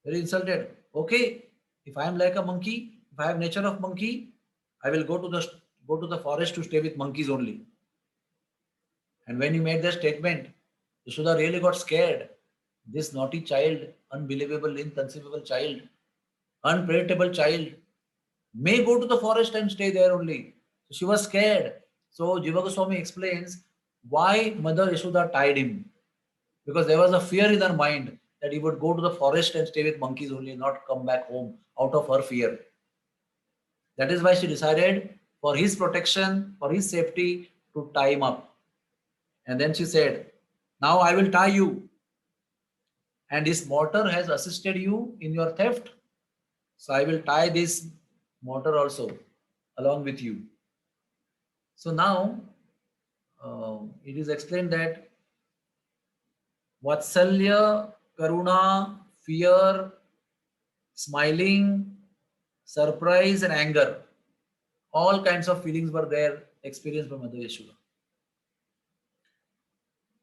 very insulted. Okay, if I am like a monkey, if I have nature of monkey, I will go to the forest to stay with monkeys only. And when he made that statement, Yashoda really got scared. This naughty child, unbelievable, inconceivable child, unpredictable child, may go to the forest and stay there only. So she was scared. So Jiva Goswami explains why Mother Yashoda tied him. Because there was a fear in her mind that he would go to the forest and stay with monkeys only, not come back home out of her fear. That is why she decided for his protection, for his safety, to tie him up. And then she said, now I will tie you. And this mortar has assisted you in your theft. So I will tie this mortar also along with you. So now it is explained that Vatsalya, Karuna, fear, smiling, surprise, and anger. All kinds of feelings were there experienced by Mother Yashoda.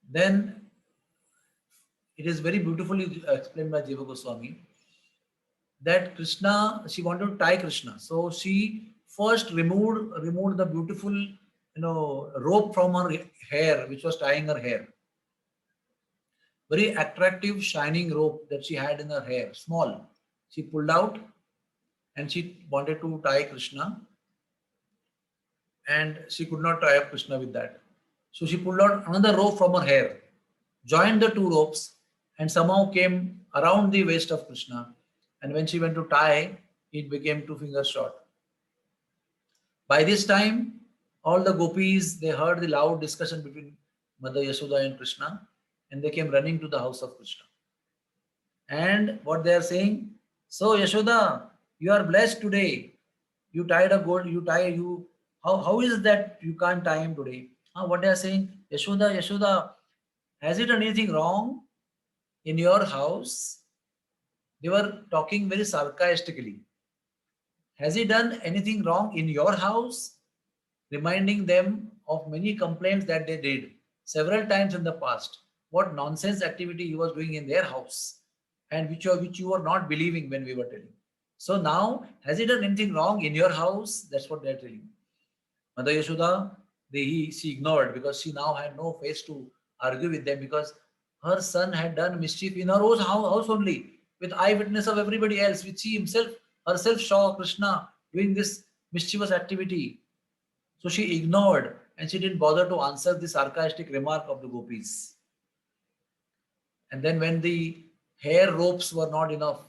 Then it is very beautifully explained by Jiva Goswami that Krishna, she wanted to tie Krishna. So she first removed the beautiful, rope from her hair, which was tying her hair. Very attractive, shining rope that she had in her hair, small. She pulled out and she wanted to tie Krishna, and she could not tie up Krishna with that. So she pulled out another rope from her hair, joined the two ropes, and somehow came around the waist of Krishna. And when she went to tie, it became 2 fingers short. By this time, all the gopis, they heard the loud discussion between Mother Yashoda and Krishna, and they came running to the house of Krishna. And what they are saying, so Yashoda, you are blessed today. You tied a gold, you tie you. How is it that you can't tie him today? What they are saying, Yashoda, Yashoda, has it done anything wrong in your house? They were talking very sarcastically. Has he done anything wrong in your house? Reminding them of many complaints that they did several times in the past. What nonsense activity he was doing in their house, and which you were not believing when we were telling. So now, has he done anything wrong in your house? That's what they're telling. Mother Yashoda, she ignored because she now had no face to argue with them, because her son had done mischief in her own house only, with eyewitness of everybody else, which she herself saw Krishna doing this mischievous activity. So she ignored and she didn't bother to answer the sarcastic remark of the gopis. And then when the hair ropes were not enough,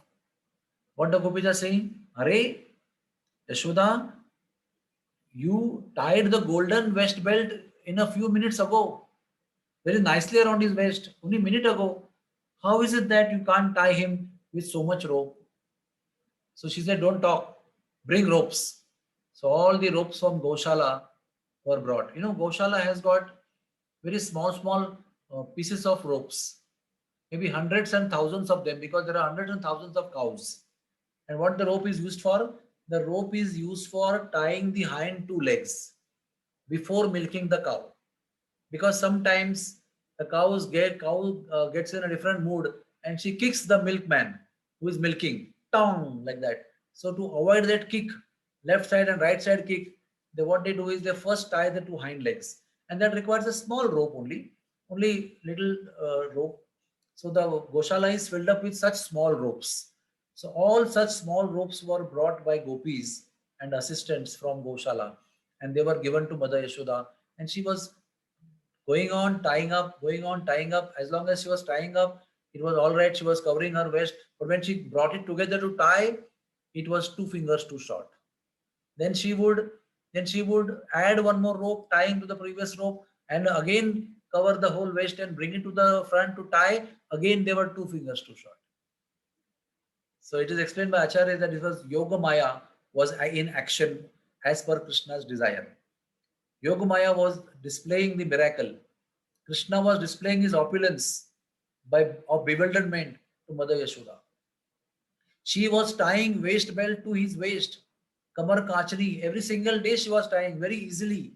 what the gopis are saying? Are, Yashoda, you tied the golden waist belt in a few minutes ago, very nicely around his waist, only a minute ago. How is it that you can't tie him with so much rope? So she said, don't talk, bring ropes. So all the ropes from Goshala were brought. Goshala has got very small pieces of ropes, maybe hundreds and thousands of them, because there are hundreds and thousands of cows. And what the rope is used for? The rope is used for tying the hind two legs before milking the cow. Because sometimes the cow gets in a different mood and she kicks the milkman who is milking, tong, like that. So to avoid that kick, left side and right side kick, what they do is they first tie the two hind legs, and that requires a small rope only little rope. So the Goshala is filled up with such small ropes. So all such small ropes were brought by gopis and assistants from Goshala, and they were given to Mother Yashoda, and she was going on tying up, going on tying up. As long as she was tying up, it was all right. She was covering her waist. But when she brought it together to tie, it was 2 fingers too short. Then she would add one more rope tying to the previous rope, and again cover the whole waist and bring it to the front to tie. Again, they were 2 fingers too short. So it is explained by Acharya that it was Yoga Maya was in action as per Krishna's desire. Yogamaya was displaying the miracle. Krishna was displaying his opulence of bewilderment to Mother Yashoda. She was tying waist belt to his waist, kamar kachri. Every single day she was tying very easily.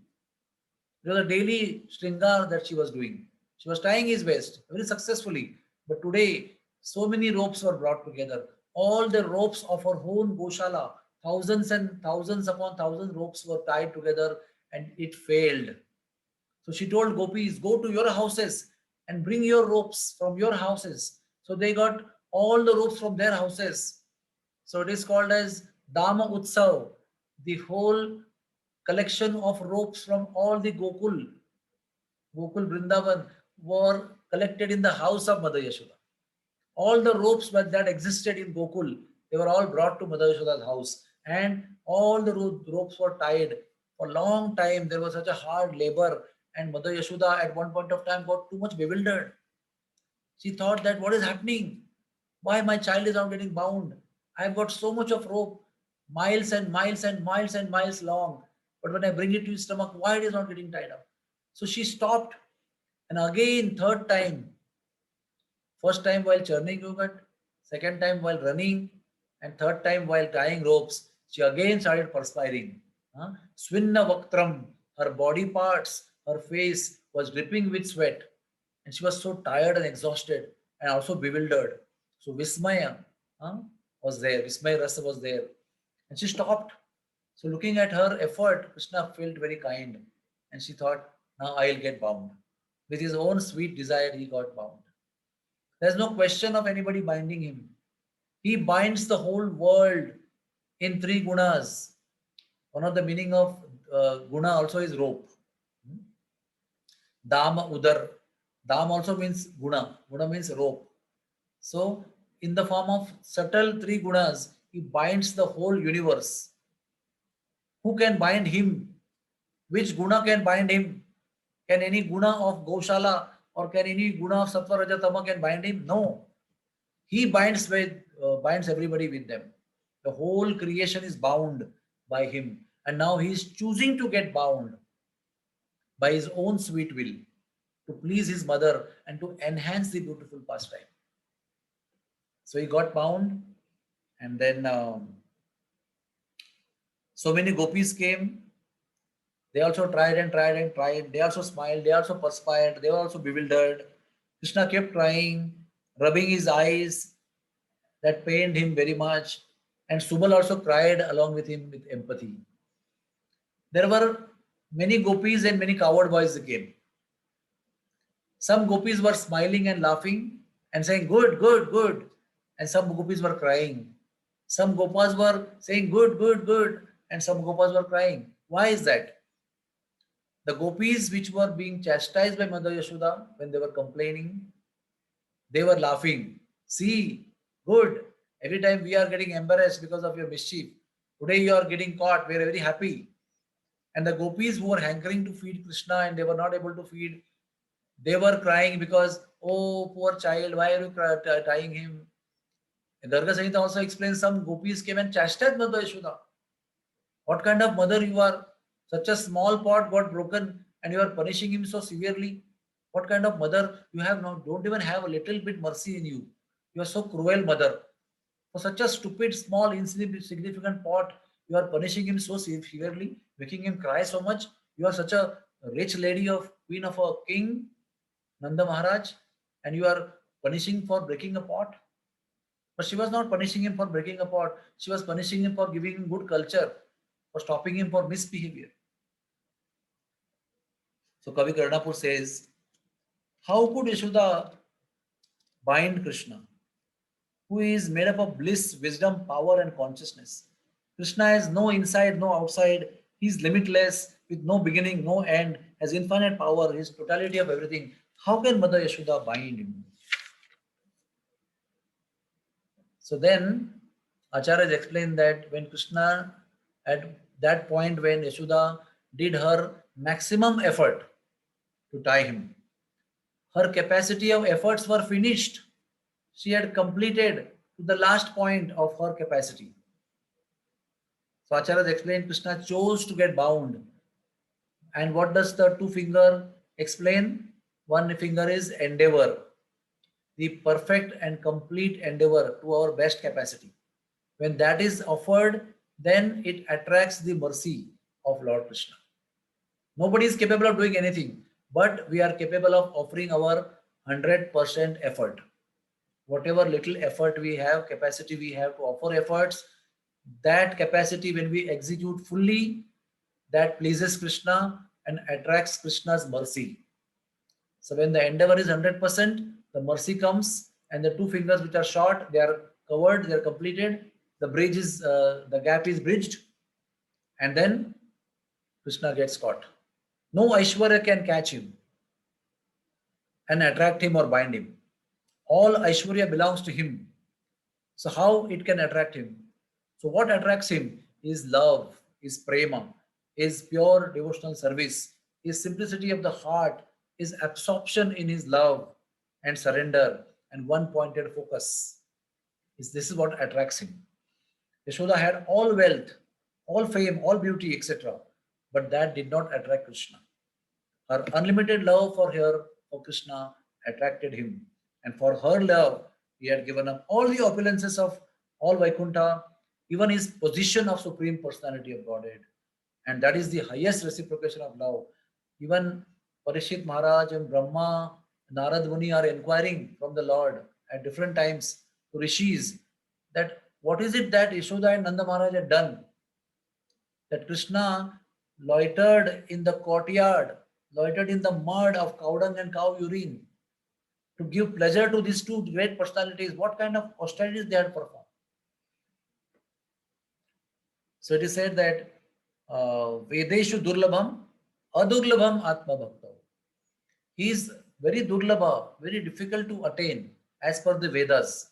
It was a daily shringar that she was doing. She was tying his waist very successfully. But today, So many ropes were brought together. All the ropes of her own Goshala, thousands and thousands upon thousands ropes were tied together and it failed. So she told gopis, go to your houses and bring your ropes from your houses. So they got all the ropes from their houses. So it is called as Dama Utsav, the whole collection of ropes from all the Gokul Vrindavan were collected in the house of Mother Yashoda. All the ropes that existed in Gokul, they were all brought to Mother Yashoda's house. And all the ropes were tied for a long time. There was such a hard labor. And Mother Yashoda at one point of time got too much bewildered. She thought that what is happening? Why my child is not getting bound? I've got so much of rope, miles and miles and miles and miles long. But when I bring it to his stomach, why it is not getting tied up? So she stopped. And again, third time, first time while churning yogurt, second time while running, and third time while tying ropes, she again started perspiring. Swinna Vaktram, her body parts, her face was dripping with sweat, and she was so tired and exhausted and also bewildered. So Vismaya was there, Vismaya Rasa was there, and she stopped. So looking at her effort, Krishna felt very kind, and she thought, now I'll get bound. With his own sweet desire, he got bound. There's no question of anybody binding him. He binds the whole world in three gunas. One of the meaning of guna also is rope. Dama udar. Dam also means guna. Guna means rope. So, in the form of subtle three gunas, he binds the whole universe. Who can bind him? Which guna can bind him? Can any guna of Goshala or can any guna of Sattva Raja Tama can bind him? No. He binds everybody with them. The whole creation is bound by him, and now he is choosing to get bound by his own sweet will to please his mother and to enhance the beautiful pastime. So he got bound, and then so many gopis came. They also tried and tried and tried. They also smiled. They also perspired. They were also bewildered. Krishna kept trying, rubbing his eyes. That pained him very much. And Subal also cried along with him with empathy. There were many gopis and many coward boys that came. Some gopis were smiling and laughing and saying, good, good, good. And some gopis were crying. Some gopas were saying, good, good, good. And some gopas were crying. Why is that? The gopis which were being chastised by Mother Yashoda when they were complaining, they were laughing. See, good. Every time we are getting embarrassed because of your mischief. Today you are getting caught. We are very happy. And the gopis who were hankering to feed Krishna and they were not able to feed, they were crying because, oh, poor child, why are you tying him? And Garga Samhita also explains some gopis came and chastised Mother Yashoda. What kind of mother you are? Such a small pot got broken and you are punishing him so severely. What kind of mother you have now? Don't even have a little bit mercy in you. You are so cruel, mother. For such a stupid, small, insignificant pot, you are punishing him so severely, making him cry so much. You are such a rich lady of queen of a king, Nanda Maharaj, and you are punishing for breaking a pot. But she was not punishing him for breaking a pot. She was punishing him for giving him good culture, for stopping him for misbehavior. So Kavi Karnapur says, how could Yashoda bind Krishna, who is made up of bliss, wisdom, power, and consciousness? Krishna has no inside, no outside. He is limitless, with no beginning, no end, has infinite power, his totality of everything. How can Mother Yashoda bind him? So then Acharyas explained that when Krishna, at that point when Yashoda did her maximum effort to tie him, her capacity of efforts were finished. She had completed to the last point of her capacity. So Acharyas explained Krishna chose to get bound. And what does the two finger explain? One finger is endeavor, the perfect and complete endeavor to our best capacity. When that is offered, then it attracts the mercy of Lord Krishna. Nobody is capable of doing anything, but we are capable of offering our 100% effort. whatever little effort we have, capacity we have to offer efforts, that capacity when we execute fully, that pleases Krishna and attracts Krishna's mercy. So when the endeavor is 100%, the mercy comes, and the two fingers which are short, they are covered, they are completed. The bridge is, the gap is bridged, and then Krishna gets caught. No Aishwarya can catch him and attract him or bind him. All Aishwarya belongs to him. So how it can attract him? So what attracts him is love, is prema, is pure devotional service, is simplicity of the heart, is absorption in his love and surrender and one pointed focus. This is what attracts him. Yashoda had all wealth, all fame, all beauty, etc. But that did not attract Krishna. Her unlimited love for her, for Krishna, attracted him. And for her love, he had given up all the opulences of all Vaikuntha, even his position of Supreme Personality of Godhead. And that is the highest reciprocation of love. Even Parishit Maharaj and Brahma, Narad Muni are inquiring from the Lord at different times to rishis that what is it that Yashoda and Nanda Maharaj had done? That Krishna loitered in the courtyard, loitered in the mud of cow dung and cow urine to give pleasure to these two great personalities. What kind of austerities they had performed? So it is said that Vedeshu Durlabham, Adurlabham Atma Bhakta. He is very Durlabha, very difficult to attain as per the Vedas.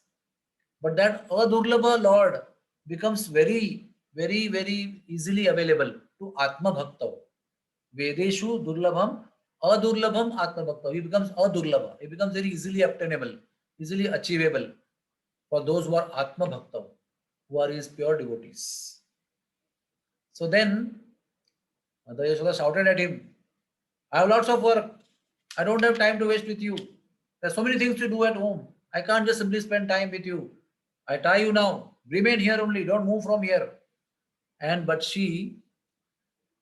But that Adurlabha Lord becomes very easily available to Atma Bhakta. Vedeshu Durlabham, Adurlabham Atma Bhakta. He becomes Adurlabha. He becomes very easily obtainable, easily achievable for those who are Atma Bhakta, who are his pure devotees. So then Mother Yashoda shouted at him, I have lots of work. I don't have time to waste with you. There's so many things to do at home. I can't just simply spend time with you. I tie you now. Remain here only. Don't move from here. But she,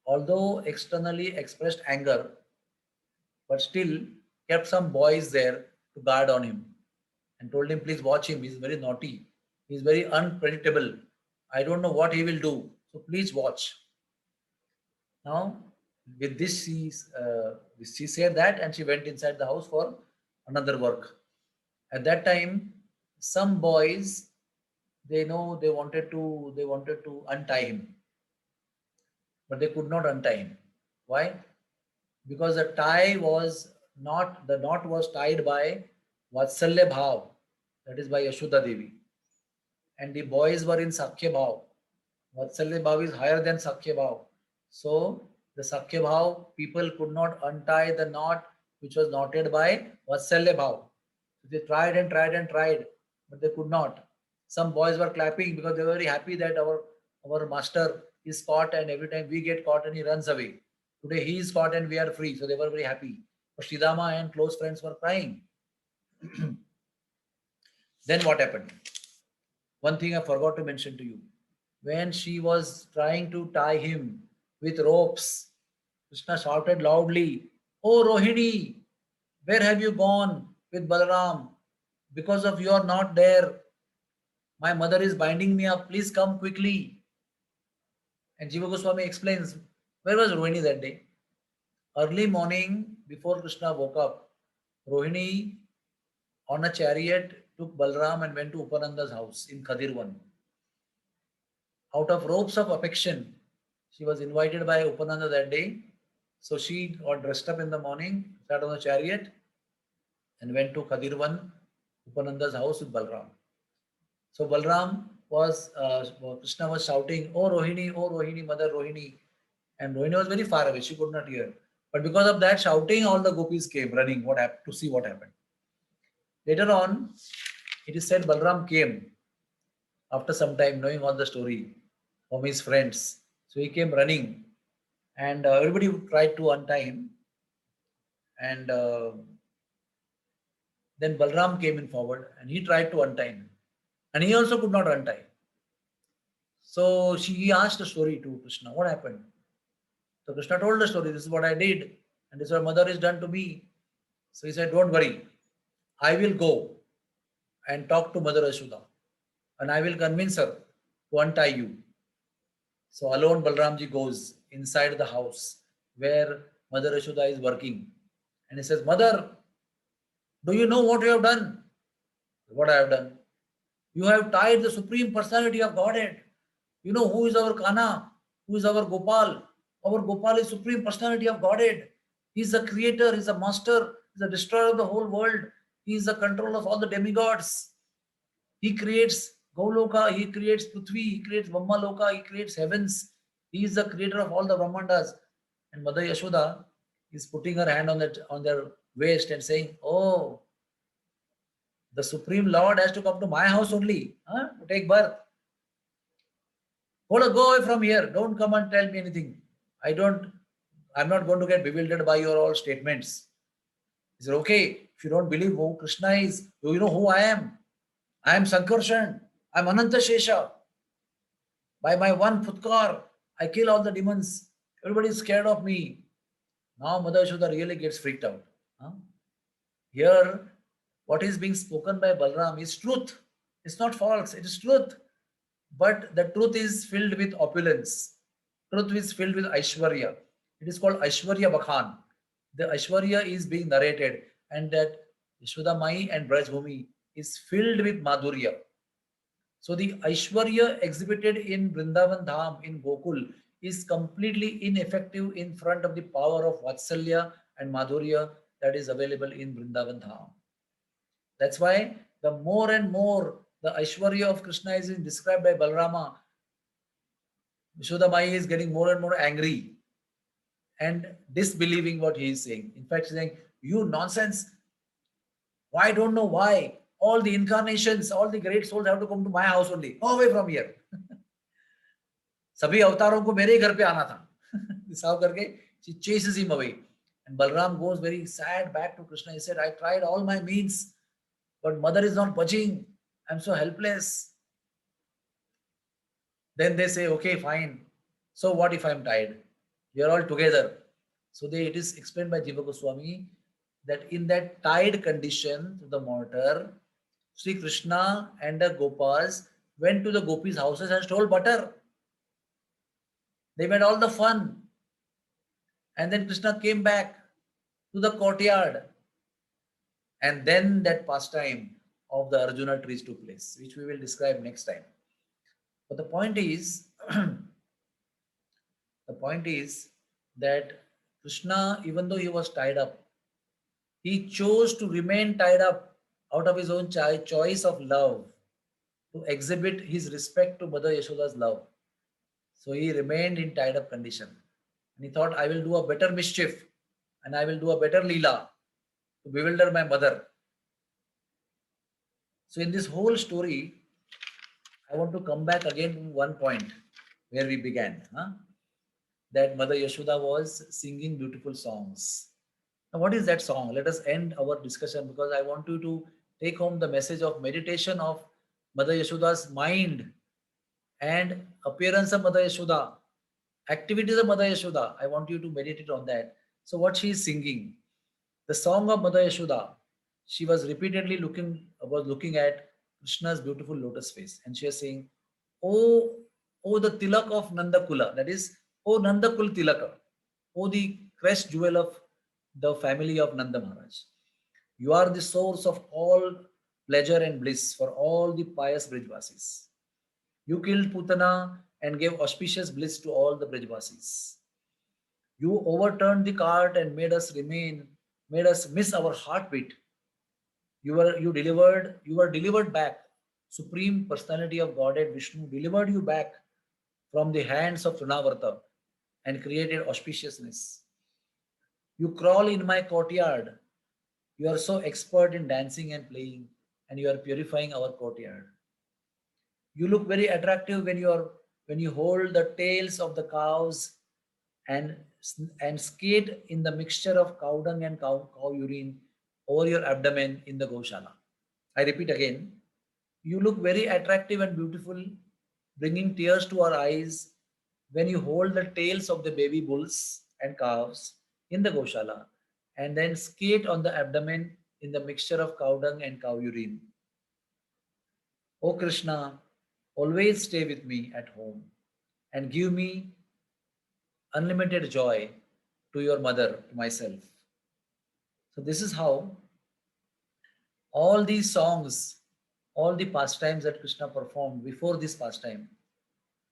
although externally expressed anger, but still kept some boys there to guard on him and told him, please watch him. He's very naughty. He's very unpredictable. I don't know what he will do. So please watch. Now, with this, she said that and she went inside the house for another work. At that time, some boys, they know they wanted to untie him, but they could not untie him. Why? Because the knot was tied by Vatsalya Bhav, that is by Yashoda Devi. And the boys were in Sakhya Bhav. Vatsalya Bhav is higher than Sakhya Bhav. So the Sakhya Bhav people could not untie the knot which was knotted by Vatsalya Bhav. So they tried and tried and tried, but they could not. Some boys were clapping because they were very happy that our master is caught, and every time we get caught and he runs away. Today he is caught and we are free. So they were very happy. But Sridhama and close friends were crying. Then what happened? One thing I forgot to mention to you. When she was trying to tie him with ropes, Krishna shouted loudly, Oh Rohini, where have you gone with Balaram? Because of you are not there. My mother is binding me up. Please come quickly. And Jiva Goswami explains, where was Rohini that day? Early morning, before Krishna woke up, Rohini on a chariot took Balram and went to Upananda's house in Khadirvan. Out of ropes of affection, she was invited by Upananda that day. So she got dressed up in the morning, sat on a chariot, and went to Khadirvan, Upananda's house with Balram. So Balram was, Krishna was shouting, Oh Rohini, Mother Rohini. And Rohini was very far away, she could not hear. But because of that shouting, all the gopis came running to see what happened. Later on, it is said Balram came after some time, knowing all the story from his friends. So he came running, and everybody tried to untie him. And then Balram came in forward and he tried to untie him. And he also could not untie. So he asked the story to Krishna, what happened? So Krishna told the story, this is what I did, and this is what mother has done to me. So he said, don't worry, I will go and talk to Mother Yashoda, and I will convince her to untie you. So alone Balramji goes inside the house where Mother Yashoda is working. And he says, Mother, do you know what you have done? What I have done? You have tied the Supreme Personality of Godhead. You know who is our Kana? Who is our Gopal? Our Gopal is Supreme Personality of Godhead. He is the creator, he is the master, he is the destroyer of the whole world. He is the control of all the demigods. He creates Goloka, he creates Prithvi, he creates Brahmaloka, he creates heavens. He is the creator of all the Brahmandas. And Mother Yashoda is putting her hand on their waist and saying, oh, the Supreme Lord has to come to my house only to take birth. Hold on, go away from here. Don't come and tell me anything. I'm not going to get bewildered by your all statements. He said, okay, if you don't believe who Krishna is, do you know who I am? I am Sankarshan. I'm Ananta Shesha. By my one Futkar, I kill all the demons. Everybody is scared of me. Now Mother Yashoda really gets freaked out. Huh? Here, what is being spoken by Balram is truth. It's not false, it is truth. But the truth is filled with opulence. Truth is filled with Aishwarya. It is called Aishwarya Bakhan. The Aishwarya is being narrated, and that Yashoda Mai and Brajbhumi is filled with Madhurya. So the Aishwarya exhibited in Vrindavan Dham in Gokul is completely ineffective in front of the power of Vatsalya and Madhurya that is available in Vrindavan Dham. That's why the more and more the Aishwarya of Krishna is described by Balarama, Yashoda Mai is getting more and more angry and disbelieving what he is saying. In fact, she's saying, you nonsense. Why don't know why? All the incarnations, all the great souls have to come to my house only. Go away from here. सभी अवतारों को मेरे ही घर पे आना था. This how करके she chases him away. And Balram goes very sad back to Krishna. He said, I tried all my means, but mother is not budging. I'm so helpless. Then they say, okay, fine. So what if I'm tired? We are all together. So it is explained by Jiva Goswami that in that tied condition to the mortar, Sri Krishna and the Gopas went to the gopis' houses and stole butter. They made all the fun. And then Krishna came back to the courtyard. And then that pastime of the Arjuna trees took place, which we will describe next time. But the point is, that Krishna, even though he was tied up, he chose to remain tied up out of his own choice of love to exhibit his respect to Mother Yashoda's love. So he remained in tied up condition. And he thought, I will do a better mischief and I will do a better Leela to bewilder my mother. So in this whole story, I want to come back again to one point where we began. That Mother Yashoda was singing beautiful songs. Now, what is that song? Let us end our discussion because I want you to take home the message of meditation of Mother Yashoda's mind and appearance of Mother Yashoda, activities of Mother Yashoda. I want you to meditate on that. So what she is singing, the song of Mother Yashoda, she was repeatedly looking at Krishna's beautiful lotus face, and she was saying, "Oh, the tilak of Nandakula, that is, oh Nandakul Tilaka, oh the crest jewel of the family of Nanda Maharaj. You are the source of all pleasure and bliss for all the pious Brijvasis. You killed Putana and gave auspicious bliss to all the Brijvasis. You overturned the cart and made us miss our heartbeat. You were delivered back. Supreme Personality of Godhead Vishnu delivered you back from the hands of Trinavarta and created auspiciousness. You crawl in my courtyard. You are so expert in dancing and playing, and you are purifying our courtyard. You look very attractive when you hold the tails of the cows and skate in the mixture of cow dung and cow urine over your abdomen in the Goshala. I repeat again, you look very attractive and beautiful, bringing tears to our eyes when you hold the tails of the baby bulls and calves in the Goshala and then skate on the abdomen in the mixture of cow dung and cow urine. O Krishna, always stay with me at home and give me unlimited joy to your mother, to myself. So this is how all these songs, all the pastimes that Krishna performed before this pastime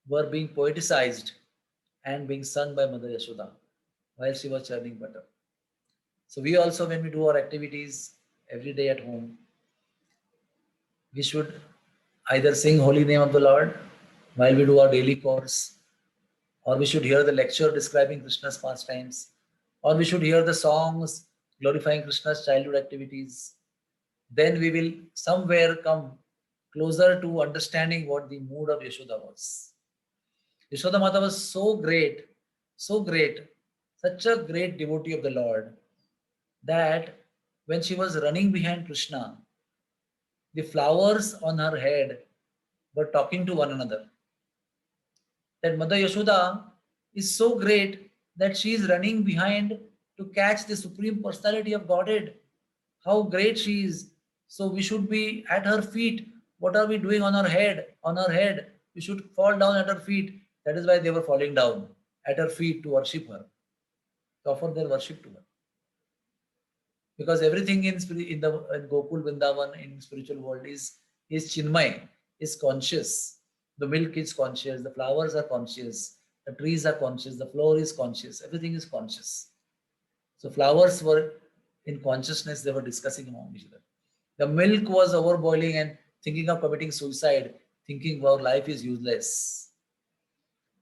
were being poeticized and being sung by Mother Yashoda while she was churning butter. So we also, when we do our activities every day at home, we should either sing holy name of the Lord while we do our daily course, or we should hear the lecture describing Krishna's pastimes, or we should hear the songs glorifying Krishna's childhood activities. Then we will somewhere come closer to understanding what the mood of Yashoda was. Yashoda Mata was so great, such a great devotee of the Lord that when she was running behind Krishna, the flowers on her head were talking to one another. That Mother Yashoda is so great that she is running behind to catch the Supreme Personality of Godhead. How great she is. So we should be at her feet. What are we doing on her head? On her head. We should fall down at her feet. That is why they were falling down at her feet to worship her, to offer their worship to her. Because everything in the in Gokul Vrindavan in spiritual world is Chinmay, is conscious. The milk is conscious, the flowers are conscious, the trees are conscious, the floor is conscious, everything is conscious. So flowers were in consciousness, they were discussing among each other. The milk was overboiling and thinking of committing suicide, thinking our life is useless.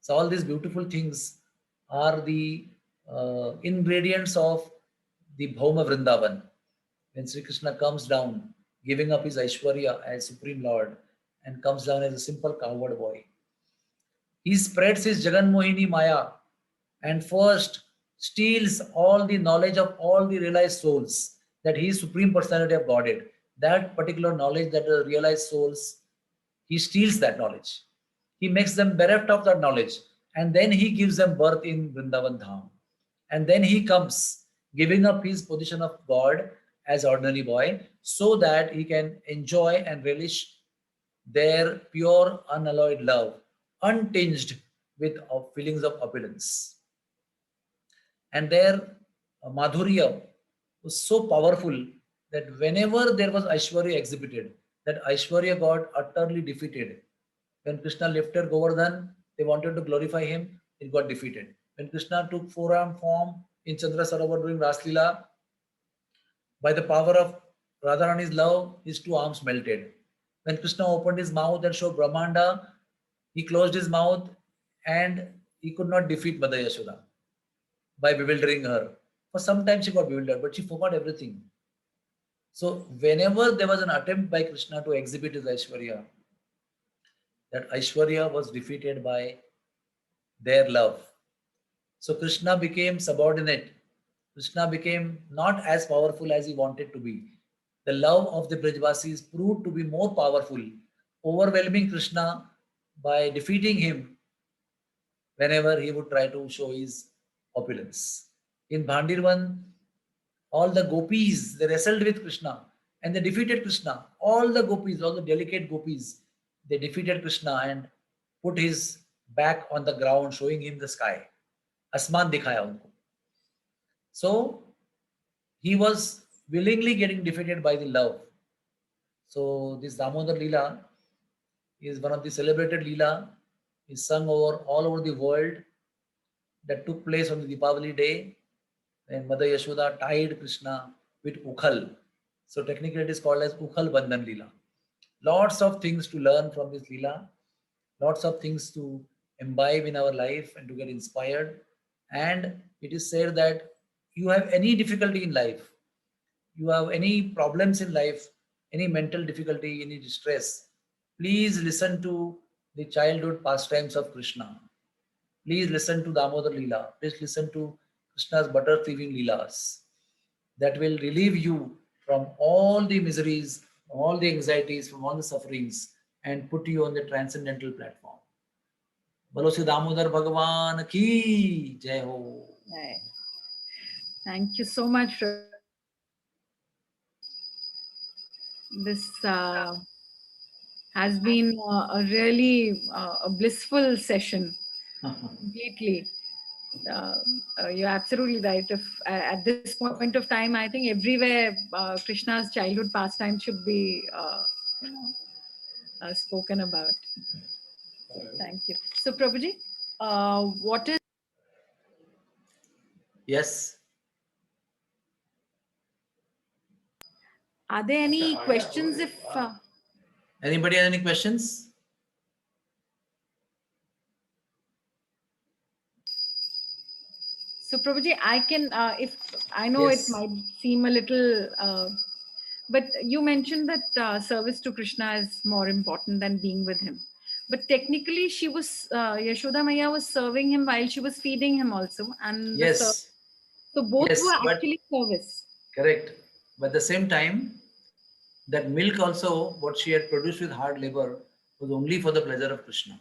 So all these beautiful things are the ingredients of the Bhauma Vrindavan. When Sri Krishna comes down, giving up his Aishwarya as Supreme Lord and comes down as a simple cowherd boy. He spreads his Jagan Mohini Maya and first steals all the knowledge of all the realized souls that he is Supreme Personality of Godhead. That particular knowledge that the realized souls, he steals that knowledge. He makes them bereft of that knowledge and then he gives them birth in Vrindavan Dham. And then he comes giving up his position of God as ordinary boy so that he can enjoy and relish their pure unalloyed love, untinged with feelings of opulence. And their madhurya was so powerful that whenever there was Aishwarya exhibited, that Aishwarya got utterly defeated. When Krishna lifted Govardhan, they wanted to glorify him, it got defeated. When Krishna took four-arm form in Chandra Sarovar during Raslila, by the power of Radharani's love, his two arms melted. When Krishna opened his mouth and showed Brahmanda, he closed his mouth and he could not defeat Mother Yashoda by bewildering her. For some time she got bewildered, but she forgot everything. So whenever there was an attempt by Krishna to exhibit his Aishwarya, that Aishwarya was defeated by their love. So Krishna became subordinate. Krishna became not as powerful as he wanted to be. The love of the Brajvasis proved to be more powerful, overwhelming Krishna by defeating him whenever he would try to show his opulence. In Bhandirvan, all the gopis, they wrestled with Krishna and they defeated Krishna. All the gopis, all the delicate gopis, they defeated Krishna and put his back on the ground, showing him the sky. Asman dikhaya unko. So he was willingly getting defeated by the love. So this Damodar Leela is one of the celebrated Leela, is sung over all over the world, that took place on the Deepavali day when Mother Yashoda tied Krishna with Ukhal. So technically it is called as Ukhal Bandhan Leela. Lots of things to learn from this Leela, lots of things to imbibe in our life and to get inspired. And it is said that you have any difficulty in life, you have any problems in life, any mental difficulty, any distress, please listen to the childhood pastimes of Krishna. Please listen to Damodar Leela. Please listen to Krishna's butter thieving Leelas. That will relieve you from all the miseries, from all the anxieties, from all the sufferings, and put you on the transcendental platform. Bolo se Damodar Bhagavan ki jai ho. Right. Thank you so much for this Has been a really a blissful session completely. Uh, you're absolutely right. If at this point of time, I think everywhere Krishna's childhood pastime should be you know, spoken about. Thank you. So, Prabhuji, what is Yes. are there any questions? If Anybody have any questions? so, Prabhuji, I can if I know it Yes. might seem a little. But you mentioned that service to Krishna is more important than being with him. But technically, she was Yashoda Maya was serving him while she was feeding him also, and Yes. so both Yes. were But actually service. correct. But at the same time, that milk also, what she had produced with hard labor, was only for the pleasure of Krishna.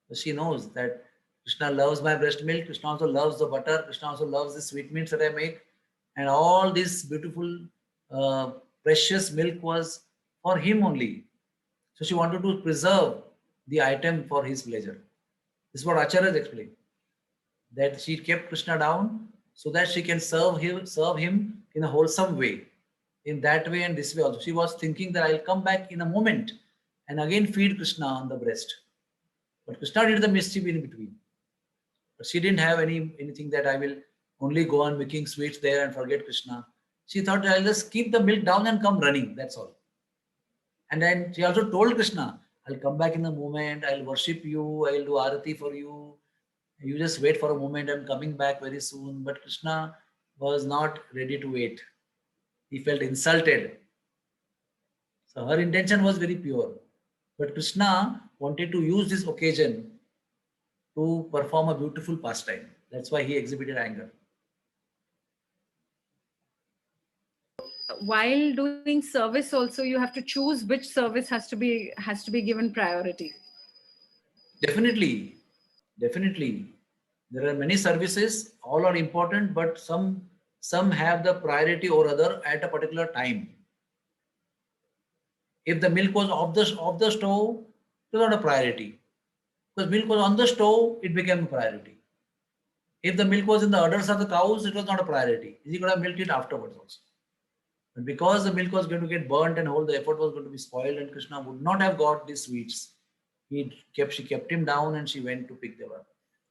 So she knows that Krishna loves my breast milk. Krishna also loves the butter. Krishna also loves the sweetmeats that I make. And all this beautiful, precious milk was for him only. So she wanted to preserve the item for his pleasure. This is what Acharya explained. That she kept Krishna down so that she can serve him in a wholesome way. In that way and this way also. She was thinking that I'll come back in a moment and again feed Krishna on the breast. But Krishna did the mischief in between. But she didn't have anything that I will only go on making sweets there and forget Krishna. She thought I'll just keep the milk down and come running. That's all. And then she also told Krishna, I'll come back in a moment, I'll worship you, I'll do arati for you. You just wait for a moment, I'm coming back very soon. But Krishna was not ready to wait. He felt insulted. So her intention was very pure. But Krishna wanted to use this occasion to perform a beautiful pastime. That's why he exhibited anger. While doing service, also you have to choose which service has to be given priority. Definitely, definitely. There are many services, all are important, but some have the priority or other at a particular time. If the milk was off the stove, it was not a priority. Because milk was on the stove, it became a priority. If the milk was in the udders of the cows, it was not a priority. He could have milked it afterwards also. But because the milk was going to get burnt and all the effort was going to be spoiled, and Krishna would not have got these sweets, she kept him down and she went to pick them up.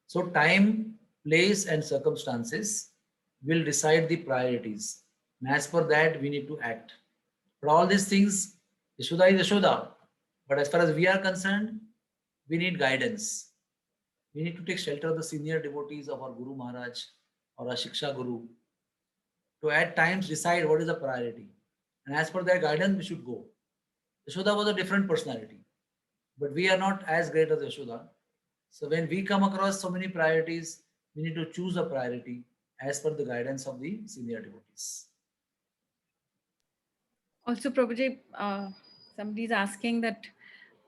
So time, place, and circumstances will decide the priorities. And as per that, we need to act. But all these things, Yashoda is Yashoda. But as far as we are concerned, we need guidance. We need to take shelter of the senior devotees of our Guru Maharaj or our Shiksha Guru to at times decide what is the priority. And as per their guidance, we should go. Yashoda was a different personality, but we are not as great as Yashoda. So when we come across so many priorities, we need to choose a priority as per the guidance of the senior devotees. Also, Prabhuji, somebody's asking that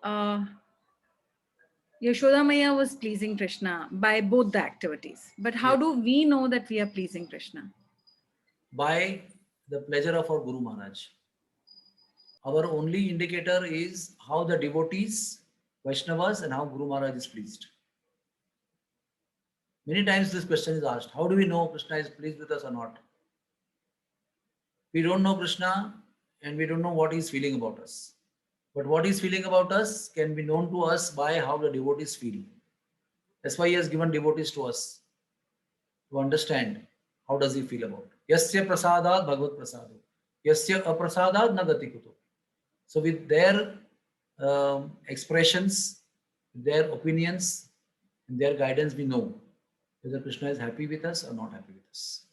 uh, Yashoda Maya was pleasing Krishna by both the activities. But how Yes. do we know that we are pleasing Krishna? By the pleasure of our Guru Maharaj. Our only indicator is how the devotees, Vaishnavas, and how Guru Maharaj is pleased. Many times this question is asked, how do we know Krishna is pleased with us or not? We don't know Krishna and we don't know what he's feeling about us. But what he's feeling about us can be known to us by how the devotees feel. That's why he has given devotees to us to understand how does he feel about. Yasya prasadat bhagavad prasado. Yasya aprasadat nagati kuto. So with their expressions, their opinions, and their guidance, we know whether Krishna is happy with us or not happy with us.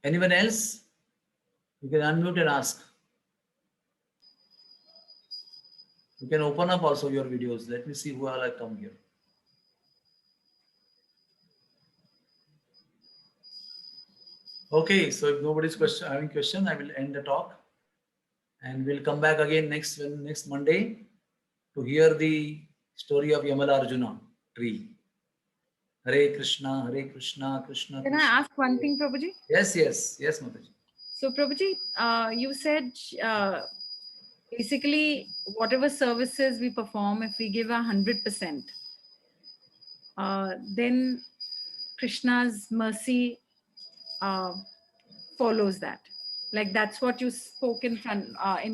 Anyone else? You can unmute and ask. You can open up also your videos. Let me see who all have come here. Okay, so if nobody's having question, I will end the talk, and we'll come back again next Monday to hear the story of Yamala Arjuna tree. Hare Krishna, Krishna Can I Krishna. ask one thing, Prabhuji? Yes, Mataji. So, Prabhuji, you said basically whatever services we perform, if we give 100%, then Krishna's mercy follows that. Like that's what you spoke in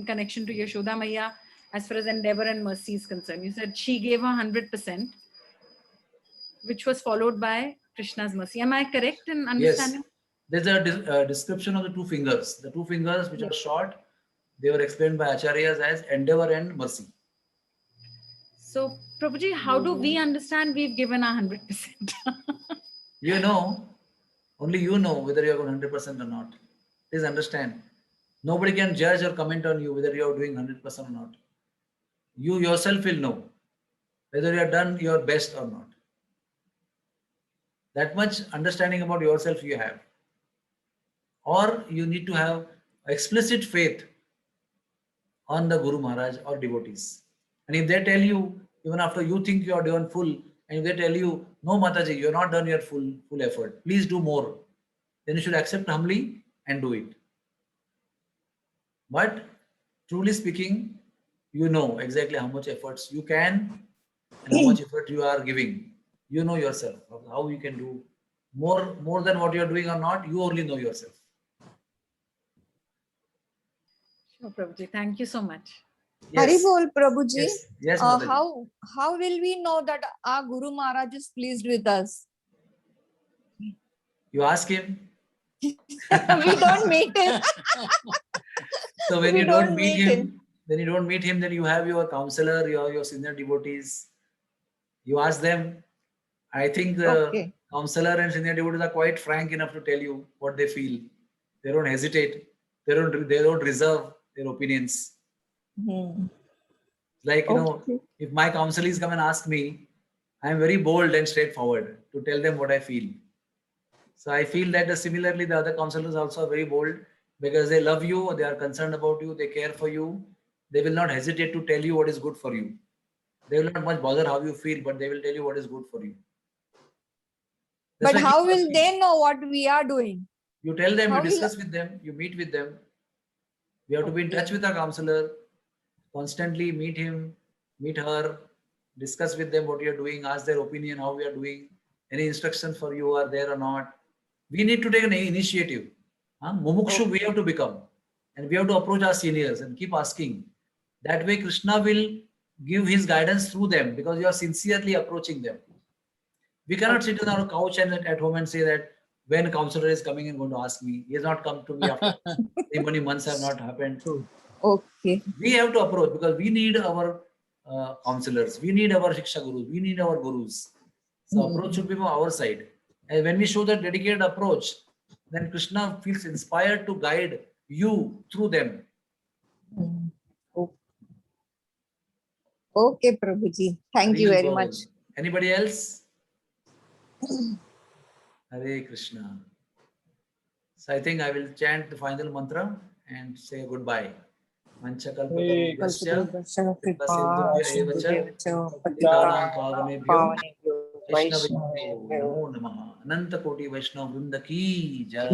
connection to Yashoda Maya as far as endeavor and mercy is concerned. You said she gave 100%, which was followed by Krishna's mercy. Am I correct in understanding? Yes. There's a description of the two fingers. The two fingers which are short, they were explained by Acharyas as endeavor and mercy. So, Prabhuji, how do we understand we've given 100%? You know, only you know whether you are going 100% or not. Please understand. Nobody can judge or comment on you whether you are doing 100% or not. You yourself will know whether you have done your best or not. That much understanding about yourself you have. Or you need to have explicit faith on the Guru Maharaj or devotees. And if they tell you, even after you think you are doing full, and if they tell you, no Mataji, you have not done your full effort, please do more, then you should accept humbly and do it. But truly speaking, you know exactly how much efforts you can and how much effort you are giving. You know yourself, how you can do more than what you are doing or not, you only know yourself. Sure, Prabhuji. Thank you so much. Hari Bol, Prabhuji. Yes, yes, Mataji. How will we know that our Guru Maharaj is pleased with us? You ask him. We don't meet him. So when We you don't don't meet meet him, then you have your counselor, your senior devotees. You ask them. I think the Okay. counselor and senior devotees are quite frank enough to tell you what they feel. They don't hesitate. They don't reserve their opinions. Like, you know, Okay. if my counselors come and ask me, I am very bold and straightforward to tell them what I feel. So I feel that similarly, the other counselors also are very bold because they love you, they are concerned about you, they care for you. They will not hesitate to tell you what is good for you. They will not much bother how you feel, but they will tell you what is good for you. That's But why how keep will asking. they know what we are doing? You tell them, how you will- discuss with them, you meet with them. We have to be in touch with our counselor, constantly meet him, meet her, discuss with them what you are doing, ask their opinion, how we are doing, any instructions for you are there or not. We need to take an initiative. Mumukshu we have to become. And we have to approach our seniors and keep asking. That way Krishna will give his guidance through them because you are sincerely approaching them. We cannot sit on our couch and at home and say that when a counselor is coming and going to ask me, he has not come to me after many months have not happened. Okay. We have to approach because we need our counselors, we need our Shiksha Gurus, we need our Gurus. So approach should be from our side. And when we show that dedicated approach, then Krishna feels inspired to guide you through them. Okay, Prabhuji. Thank you very much. Anybody else? Hare Krishna. So I think I will chant the final mantra and say goodbye. Manchakalpatarubhyasya कृपासिन्धुभ्य एव च पतितानां पावनेभ्यो वैष्णवेभ्यो नमो नमः। अनंत कोटि वैष्णव वृंद की जय।